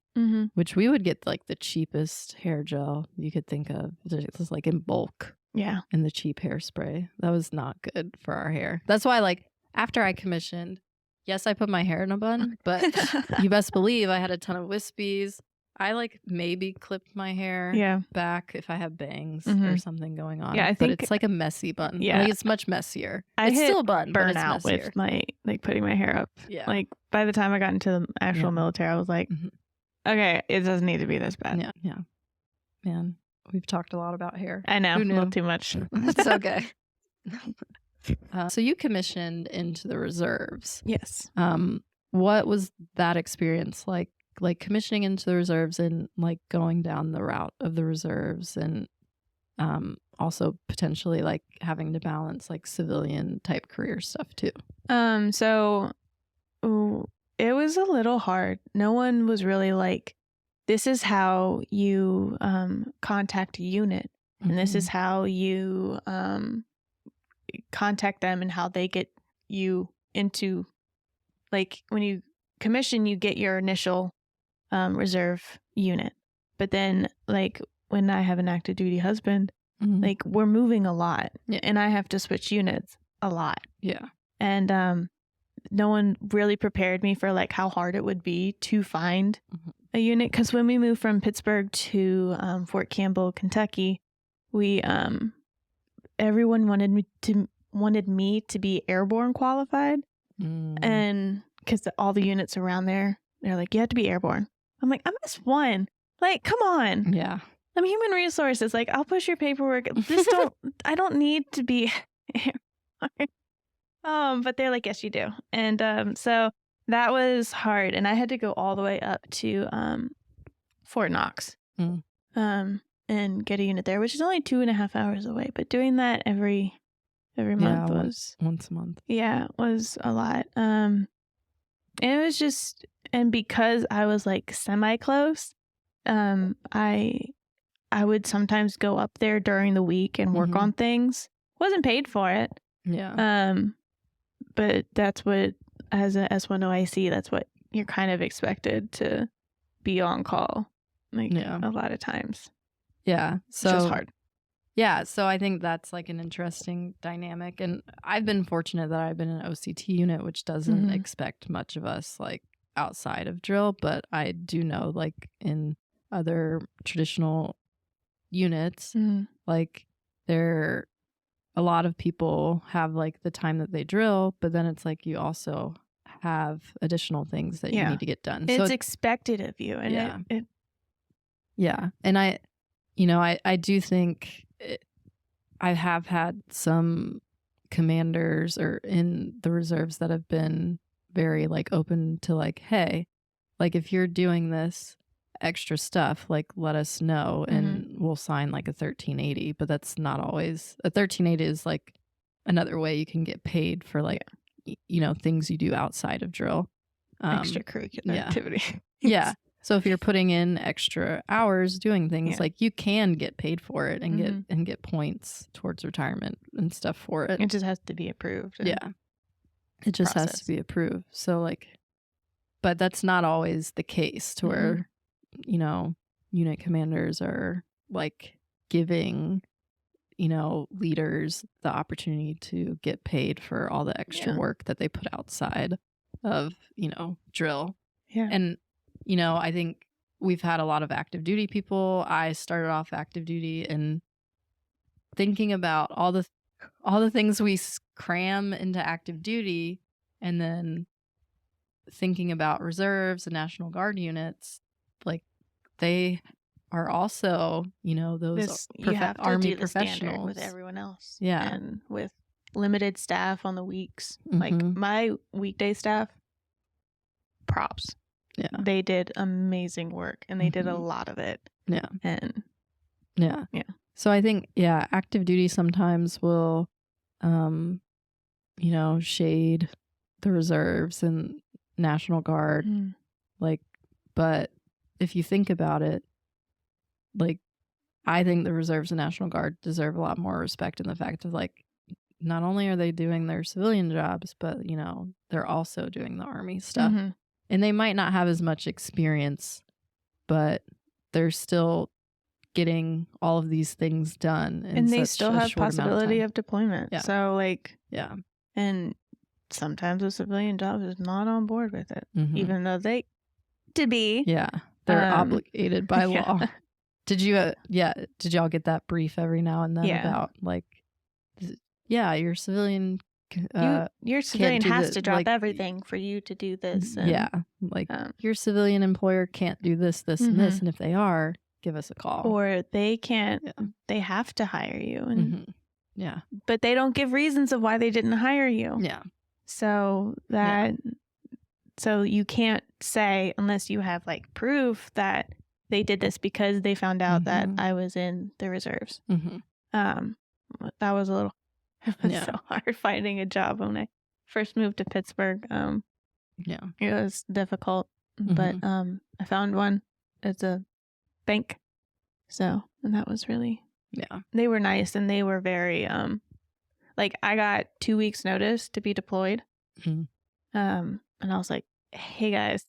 which we would get like the cheapest hair gel you could think of. It was like in bulk. Yeah. And the cheap hairspray. That was not good for our hair. That's why like after I commissioned, yes, I put my hair in a bun, but you best believe I had a ton of wispies. I like maybe clipped my hair back if I have bangs or something going on. Yeah, but it's like a messy bun. Yeah, like it's much messier. It's still a bun, but it's burnout messier. with my like putting my hair up. Yeah, like by the time I got into the actual military, I was like, okay, it doesn't need to be this bad. Yeah. Man, we've talked a lot about hair. I know, a little too much. It's okay. So you commissioned into the reserves. Yes. What was that experience like? Like commissioning into the reserves and like going down the route of the reserves, and also potentially like having to balance like civilian type career stuff too. So it was a little hard. No one was really like, this is how you contact a unit, and this is how you contact them, and how they get you into, like, when you commission, you get your initial reserve unit, but then like when I have an active duty husband, like we're moving a lot, and I have to switch units a lot. And no one really prepared me for like how hard it would be to find a unit, because when we moved from Pittsburgh to Fort Campbell, Kentucky, we everyone wanted me to be airborne qualified, and because all the units around there, they're like, you have to be airborne. I'm like, I'm S1. Like, come on. Yeah. I'm human resources. Like, I'll push your paperwork. I don't need to be. But they're like, yes, you do. And so that was hard. And I had to go all the way up to Fort Knox and get a unit there, which is only 2.5 hours away. But doing that every month was once a month. Yeah, was a lot. And it was just, and because I was like semi-close, I would sometimes go up there during the week and work on things. Wasn't paid for it. Yeah. But that's what, as a S1 OIC, that's what you're kind of expected to be on call, like a lot of times. Yeah. So it's just hard. Yeah. So I think that's like an interesting dynamic. And I've been fortunate that I've been in an OCT unit, which doesn't expect much of us like outside of drill. But I do know like in other traditional units, like a lot of people have like the time that they drill, but then it's like you also have additional things that you need to get done. It's expected of you. And And I do think I have had some commanders or in the reserves that have been very like open to like, hey, like if you're doing this extra stuff, like let us know and we'll sign like a 1380. But that's not always a 1380 is like another way you can get paid for like things you do outside of drill, extracurricular activity. Yeah. So if you're putting in extra hours doing things, like you can get paid for it and get points towards retirement and stuff for it. It just has to be approved. Yeah. It just has to be approved. So like, but that's not always the case to where, unit commanders are like giving, leaders the opportunity to get paid for all the extra work that they put outside of, drill. Yeah. And I think we've had a lot of active duty people. I started off active duty and thinking about all the things we cram into active duty, and then thinking about reserves and National Guard units, like they are also, those you have to Army do the standard professionals with everyone else. Yeah. And with limited staff on the weeks. Like Mhm. my weekday staff, props. Yeah. They did amazing work and they did a lot of it. Yeah. And Yeah. So I think, active duty sometimes will, shade the reserves and National Guard. Like, but if you think about it, like, I think the reserves and National Guard deserve a lot more respect in the fact of, like, not only are they doing their civilian jobs, but, they're also doing the Army stuff. And they might not have as much experience, but they're still getting all of these things done. And they still have possibility of deployment. Yeah. So, like, yeah. And sometimes a civilian job is not on board with it, even though they to be. Yeah. They're obligated by law. Did you, did y'all get that brief every now and then about, like, your civilian your civilian has to drop everything for you to do this. And, your civilian employer can't do this, this, and this. And if they are, give us a call. Or they can't, they have to hire you. And, yeah. But they don't give reasons of why they didn't hire you. Yeah. So so you can't say, unless you have like proof that they did this because they found out that I was in the reserves. That was so hard finding a job when I first moved to Pittsburgh. It was difficult, but I found one. It's a bank. So, and that was really, they were nice and they were very, like I got 2 weeks notice to be deployed. And I was like, hey guys,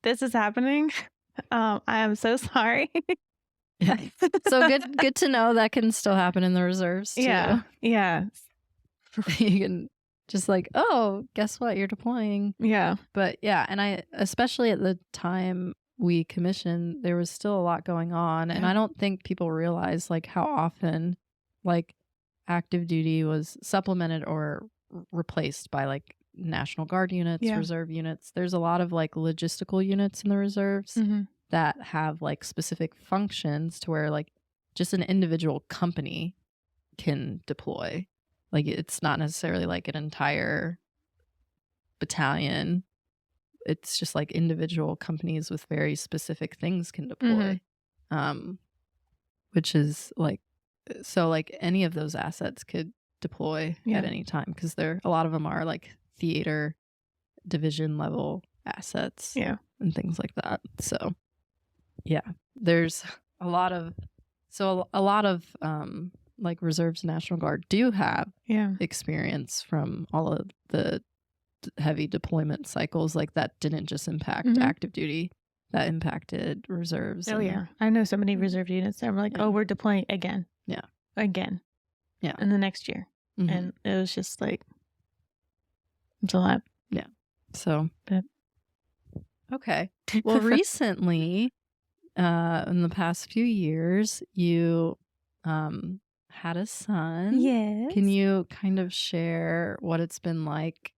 this is happening. I am so sorry. So good to know that can still happen in the reserves too. Yeah. You can just like, oh, guess what? You're deploying. Yeah. But and I, especially at the time we commissioned, there was still a lot going on. And I don't think people realize like how often like active duty was supplemented or replaced by like National Guard units, reserve units. There's a lot of like logistical units in the reserves that have like specific functions to where like just an individual company can deploy. Like it's not necessarily like an entire battalion. It's just like individual companies with very specific things can deploy. Which is like, so like any of those assets could deploy at any time because a lot of them are like theater division level assets and things like that. So there's a lot of like reserves and National Guard do have experience from all of the heavy deployment cycles. Like that didn't just impact active duty, that impacted reserves. I know so many reserve units that were like, oh, we're deploying again in the next year. And it was just like, it's a lot. So okay. Well, recently in the past few years you had a son. Yes. Can you kind of share what it's been like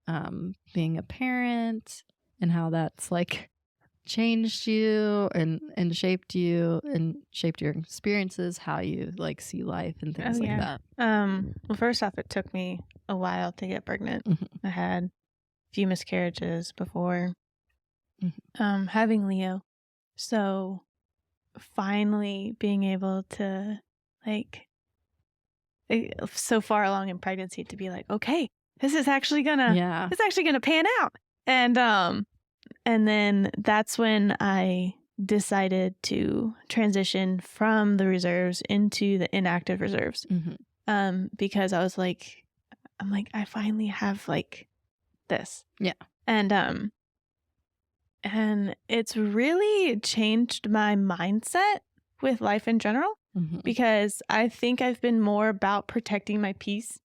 being a parent and how that's like changed you and shaped you and shaped your experiences, how you like see life and things like that? Well, first off, it took me a while to get pregnant. I had a few miscarriages before having Leo. So finally being able to like so far along in pregnancy to be like, okay, this is actually gonna pan out. And then that's when I decided to transition from the reserves into the inactive reserves. Because I was like, I finally have like this. And it's really changed my mindset with life in general. Because I think I've been more about protecting my peace.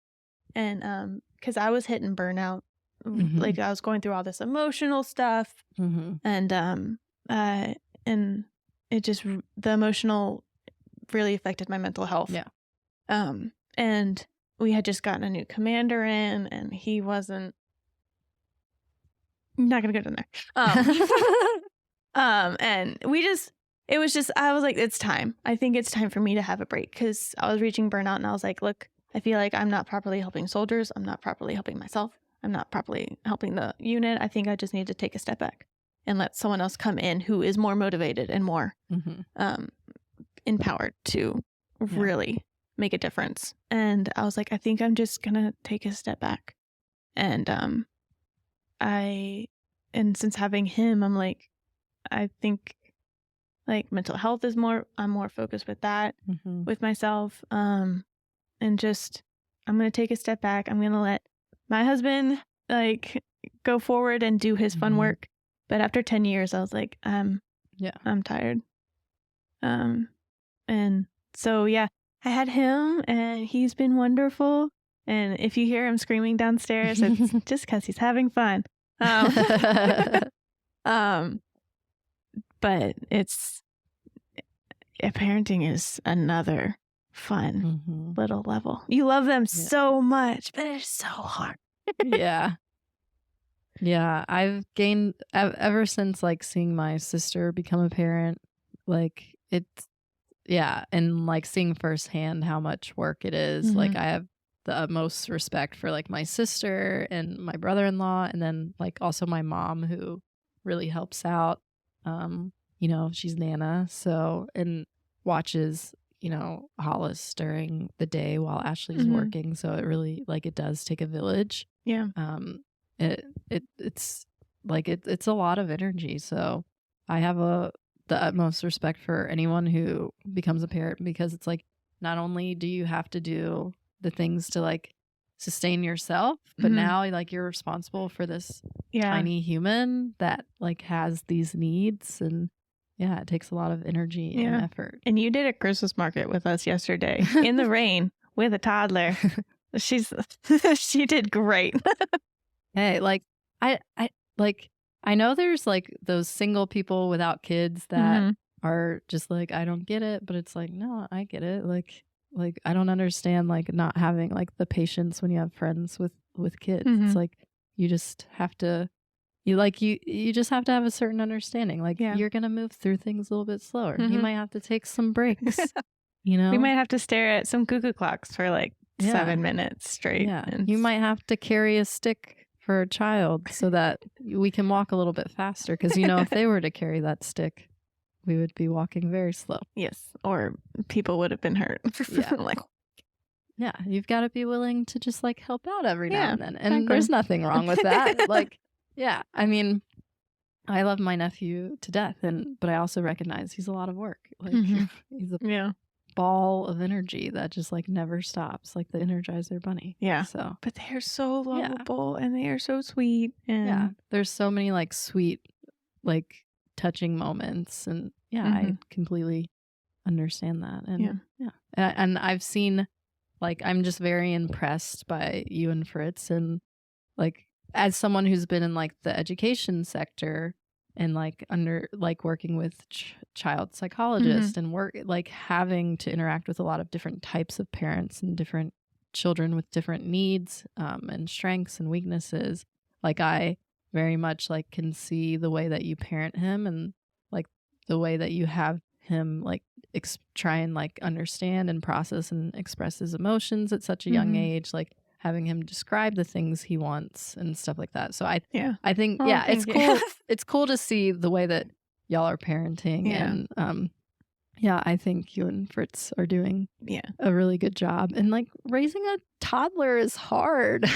And because I was hitting burnout. Like I was going through all this emotional stuff. And it just, the emotional really affected my mental health. And we had just gotten a new commander in and he wasn't, I'm not going to go down there. And we just, it was just, I was like, it's time. I think it's time for me to have a break, because I was reaching burnout, and I was like, look, I feel like I'm not properly helping soldiers. I'm not properly helping myself. I'm not properly helping the unit. I think I just need to take a step back and let someone else come in who is more motivated and more empowered to really make a difference. And I was like, I think I'm just going to take a step back. And since having him, I'm like, I think like mental health is I'm more focused with that, with myself. And just, I'm going to take a step back. I'm going to let my husband like go forward and do his fun work. But after 10 years, I was like, I'm tired. And so, I had him, and he's been wonderful. And if you hear him screaming downstairs, it's just because he's having fun. But parenting is another fun little level. You love them so much, but it's so hard. I've gained ever since like seeing my sister become a parent, like it's and like seeing firsthand how much work it is. Like I have the utmost respect for like my sister and my brother-in-law, and then like also my mom, who really helps out. She's Nana, so, and watches Hollis during the day while Ashley's working. So it really, like, it does take a village. It's like it's a lot of energy. So I have the utmost respect for anyone who becomes a parent, because it's like, not only do you have to do the things to like sustain yourself, but now like you're responsible for this tiny human that like has these needs, and it takes a lot of energy and effort. And you did a Christmas market with us yesterday in the rain with a toddler. She did great. Hey, like I know there's like those single people without kids that are just like, I don't get it, but it's like, no, I get it. Like I don't understand like not having like the patience when you have friends with kids. It's like you just have to you just have to have a certain understanding. Like you're gonna move through things a little bit slower. You might have to take some breaks. We might have to stare at some cuckoo clocks for like 7 minutes straight. You might have to carry a stick for a child so that we can walk a little bit faster, because if they were to carry that stick, we would be walking very slow. Yes, or people would have been hurt. You've got to be willing to just like help out every now and then, and there's nothing wrong with that. I mean, I love my nephew to death, but I also recognize he's a lot of work. Like he's a ball of energy that just like never stops, like the Energizer Bunny. So, but they're so lovable and they are so sweet. And there's so many like sweet, like touching moments, and I completely understand that. And and I've seen, like, I'm just very impressed by you and Fritz, and like as someone who's been in like the education sector and like working with child psychologists and work, like having to interact with a lot of different types of parents and different children with different needs and strengths and weaknesses. Like I very much like can see the way that you parent him, and like the way that you have him like try and like understand and process and express his emotions at such a young age, like having him describe the things he wants and stuff like that. So I think it's cool. It's cool to see the way that y'all are parenting, and I think you and Fritz are doing a really good job. And like raising a toddler is hard.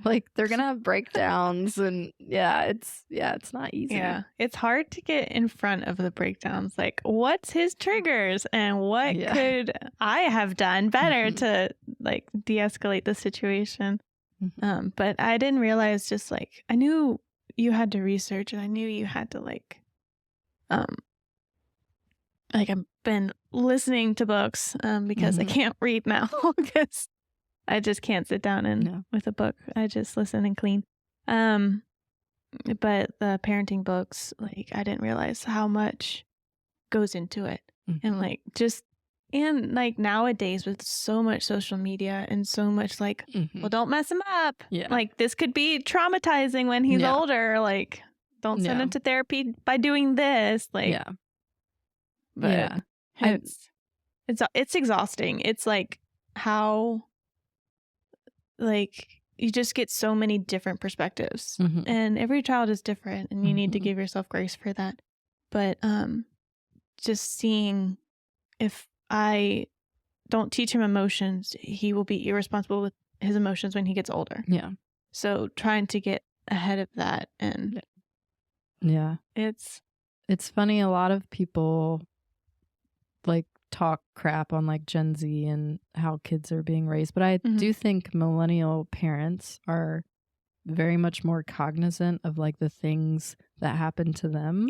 Like they're gonna have breakdowns, and it's not easy. It's hard to get in front of the breakdowns. Like, what's his triggers, and what could I have done better to like de-escalate the situation? But I didn't realize, just like, I knew you had to research, and I knew you had to like I've been listening to books because I can't read now because I just can't sit down and with a book. I just listen and clean. But the parenting books, like, I didn't realize how much goes into it. And like and like nowadays with so much social media and so much like, well, don't mess him up. Like this could be traumatizing when he's older. Like, don't send him to therapy by doing this. Like, But it's exhausting. It's like how like you just get so many different perspectives, and every child is different, and you need to give yourself grace for that. But just seeing, if I don't teach him emotions, he will be irresponsible with his emotions when he gets older. Yeah. So trying to get ahead of that, and it's funny. A lot of people like talk crap on like Gen Z and how kids are being raised, but I do think millennial parents are very much more cognizant of like the things that happened to them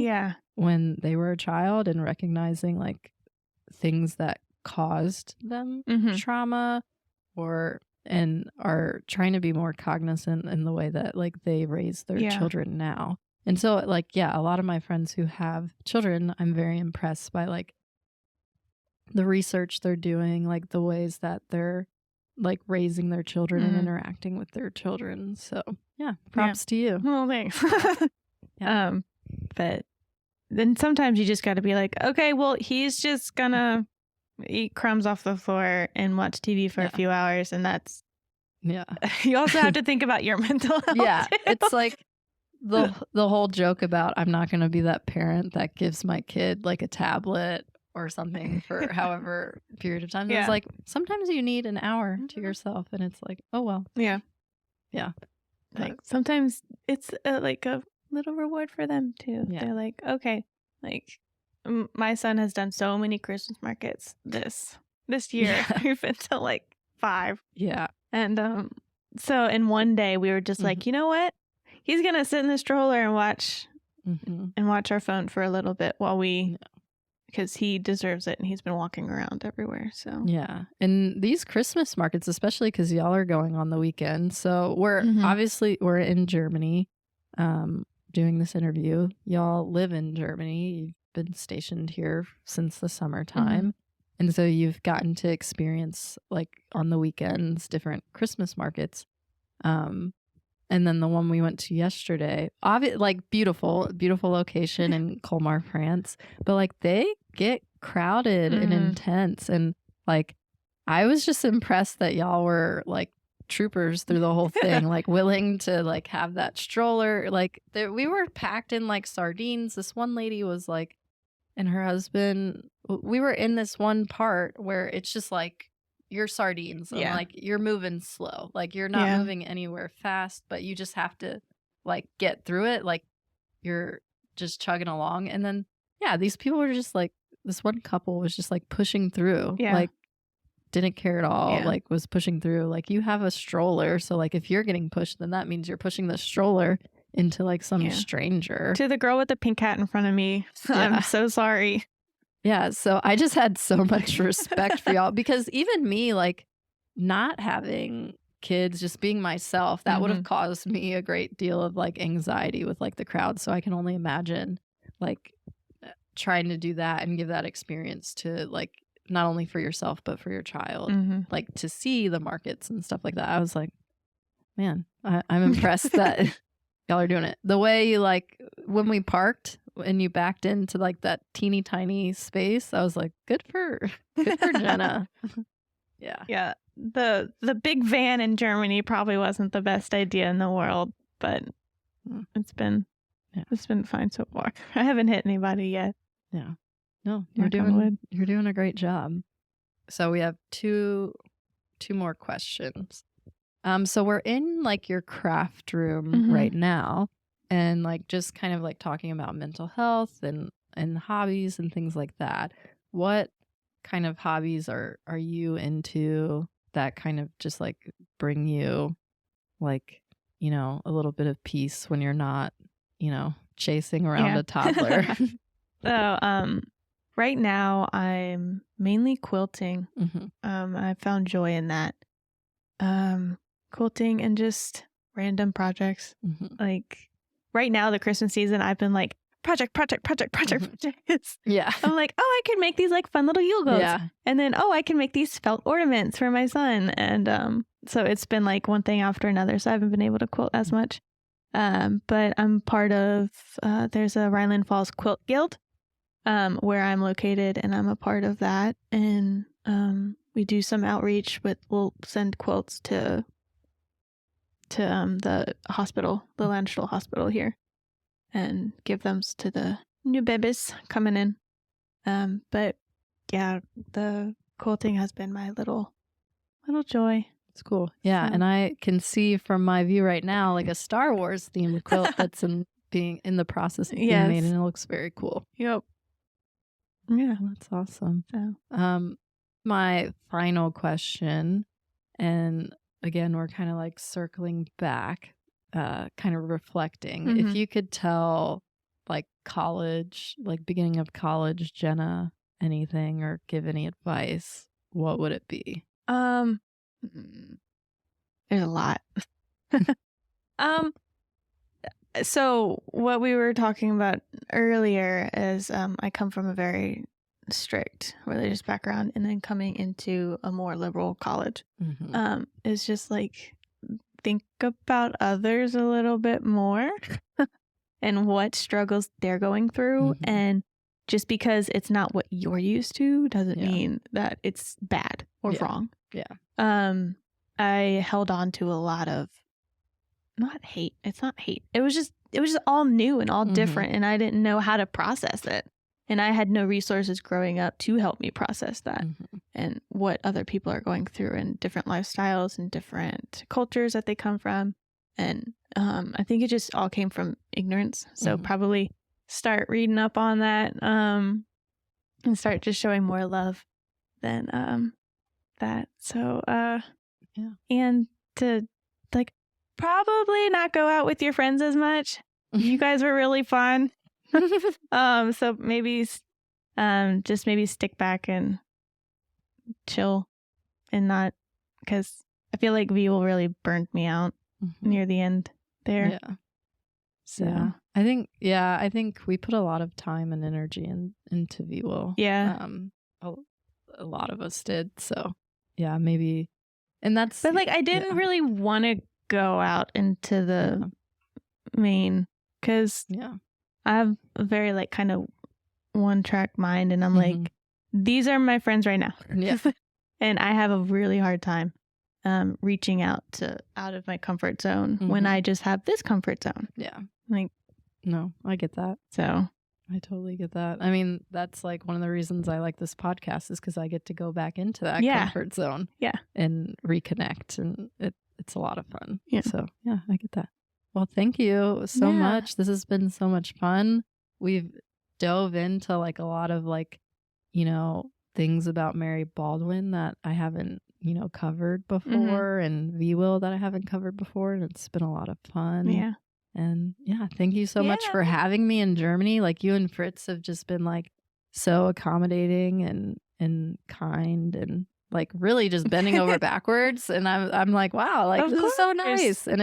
when they were a child, and recognizing like things that caused them trauma, and are trying to be more cognizant in the way that like they raise their children now. And so like, a lot of my friends who have children, I'm very impressed by like the research they're doing, like the ways that they're like raising their children and interacting with their children. So props to you. Well, thanks. But then sometimes you just got to be like, okay, well, he's just gonna eat crumbs off the floor and watch TV for a few hours, and that's you also have to think about your mental health. Too. It's like the whole joke about I'm not going to be that parent that gives my kid like a tablet or something for however period of time. It's like sometimes you need an hour to yourself, and it's like, oh well. Like sometimes it's like a little reward for them too. They're like, okay, like my son has done so many Christmas markets this year. We've been to like 5. And so in one day we were just like, you know what? He's gonna sit in the stroller and watch our phone for a little bit while we, because he deserves it, and he's been walking around everywhere. So and these Christmas markets, especially because y'all are going on the weekend. So we're obviously we're in Germany, doing this interview. Y'all live in Germany. You've been stationed here since the summertime. And so you've gotten to experience like on the weekends different Christmas markets. And then the one we went to yesterday, like beautiful location in Colmar, France, but like they get crowded and intense. And like I was just impressed that y'all were like troopers through the whole thing, like willing to like have that stroller. Like we were packed in like sardines. This one lady was like, and her husband, we were in this one part where it's just like you're sardines and like you're moving slow, like you're not moving anywhere fast, but you just have to like get through it, like you're just chugging along. And then these people were just like, this one couple was just like pushing through, like didn't care at all, like was pushing through. Like you have a stroller, so like if you're getting pushed, then that means you're pushing the stroller into like some stranger. To the girl with the pink hat in front of me, I'm so sorry. So I just had so much respect for y'all, because even me, like not having kids, just being myself, that would have caused me a great deal of like anxiety with like the crowd. So I can only imagine like trying to do that and give that experience to like not only for yourself but for your child, like to see the markets and stuff like that. I was like, man, I'm impressed that y'all are doing it. The way you like when we parked and you backed into like that teeny tiny space, I was like, good for Jenna. The big van in Germany probably wasn't the best idea in the world, but it's been fine so far. I haven't hit anybody yet. No, you're doing a great job. So we have two more questions. So we're in like your craft room right now, and like just kind of like talking about mental health and hobbies and things like that. What kind of hobbies are you into that kind of just like bring you like, you know, a little bit of peace when you're not, you know, chasing around a toddler? So right now I'm mainly quilting. I found joy in that. Quilting and just random projects. Like right now, the Christmas season, I've been like projects. I'm like, oh, I can make these like fun little Yule goats. And then, oh, I can make these felt ornaments for my son. And so it's been like one thing after another. So I haven't been able to quilt as much. But I'm part of, there's a Rhineland Falls Quilt Guild. where I'm located, and I'm a part of that. And we do some outreach we'll send quilts to the hospital, the Landstuhl Hospital here, and give them to the new babies coming in. But yeah, the quilting has been my little joy. It's cool. Yeah, So. and I can see from my view right now, like a Star Wars themed quilt that's being in the process of being made, and it looks very cool. Yep. Yeah, that's awesome. So. My final question, and again, we're kind of like circling back, kind of reflecting. Mm-hmm. If you could tell, like college, like beginning of college, Jenna, anything or give any advice, what would it be? There's a lot. So what we were talking about earlier is I come from a very strict religious background, and then coming into a more liberal college is just like think about others a little bit more and what struggles they're going through. And just because it's not what you're used to doesn't mean that it's bad or wrong. I held on to a lot of not hate. It's not hate. It was just all new and all different, and I didn't know how to process it. And I had no resources growing up to help me process that and what other people are going through and different lifestyles and different cultures that they come from. And I think it just all came from ignorance. So probably start reading up on that and start just showing more love than that. So, and to like probably not go out with your friends as much. You guys were really fun. So maybe just maybe stick back and chill and not, because I feel like Vul really burnt me out near the end there. Yeah. So I think we put a lot of time and energy into Vul. Yeah. A lot of us did. So yeah, maybe. And that's, but like I didn't really want to go out into the main, because I have a very like kind of one track mind, and I'm like, these are my friends right now. Yeah. And I have a really hard time reaching out of my comfort zone when I just have this comfort zone. Yeah. Like, no, I get that. So I totally get that. I mean, that's like one of the reasons I like this podcast, is because I get to go back into that comfort zone. Yeah. And reconnect, and it's a lot of fun. Yeah. So yeah, I get that. Well, thank you so much. This has been so much fun. We've dove into like a lot of like, things about Mary Baldwin that I haven't, covered before, and Vul that I haven't covered before. And it's been a lot of fun. Yeah. And thank you so much for having me in Germany. Like, you and Fritz have just been like so accommodating and kind, and like really just bending over backwards. And I'm like, wow, like this is so nice. And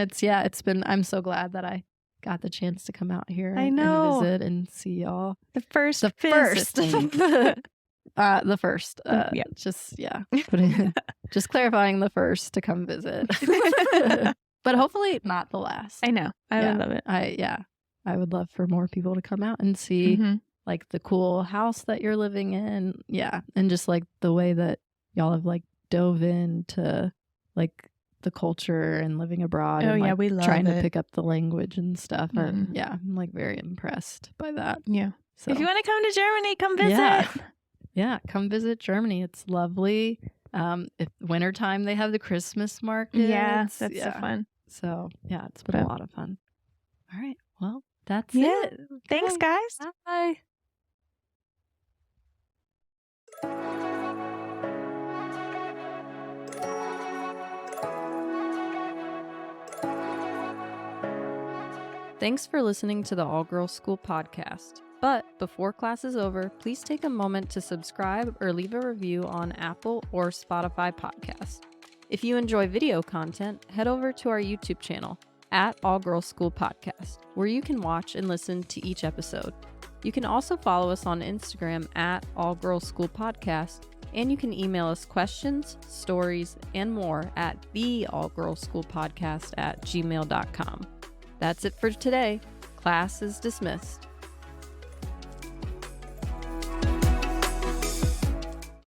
I'm so glad that I got the chance to come out here and visit and see y'all. The first. Just clarifying, the first to come visit. But hopefully not the last. I know. I would love it. I would love for more people to come out and see like the cool house that you're living in. Yeah. And just like the way that y'all have like dove into like the culture and living abroad. And, like, we love trying to pick up the language and stuff. And I'm like very impressed by that. Yeah. So if you want to come to Germany, come visit. Yeah. Come visit Germany. It's lovely. If wintertime, they have the Christmas market. Yeah, that's so fun. So yeah, it's been a lot of fun. All right. Well, that's it. Thanks, guys. Bye. Thanks for listening to the All Girls School podcast. But before class is over, please take a moment to subscribe or leave a review on Apple or Spotify podcasts. If you enjoy video content, head over to our YouTube channel at All Girls School Podcast, where you can watch and listen to each episode. You can also follow us on Instagram at All Girls School Podcast, and you can email us questions, stories, and more at theallgirlsschoolpodcast@gmail.com. That's it for today. Class is dismissed.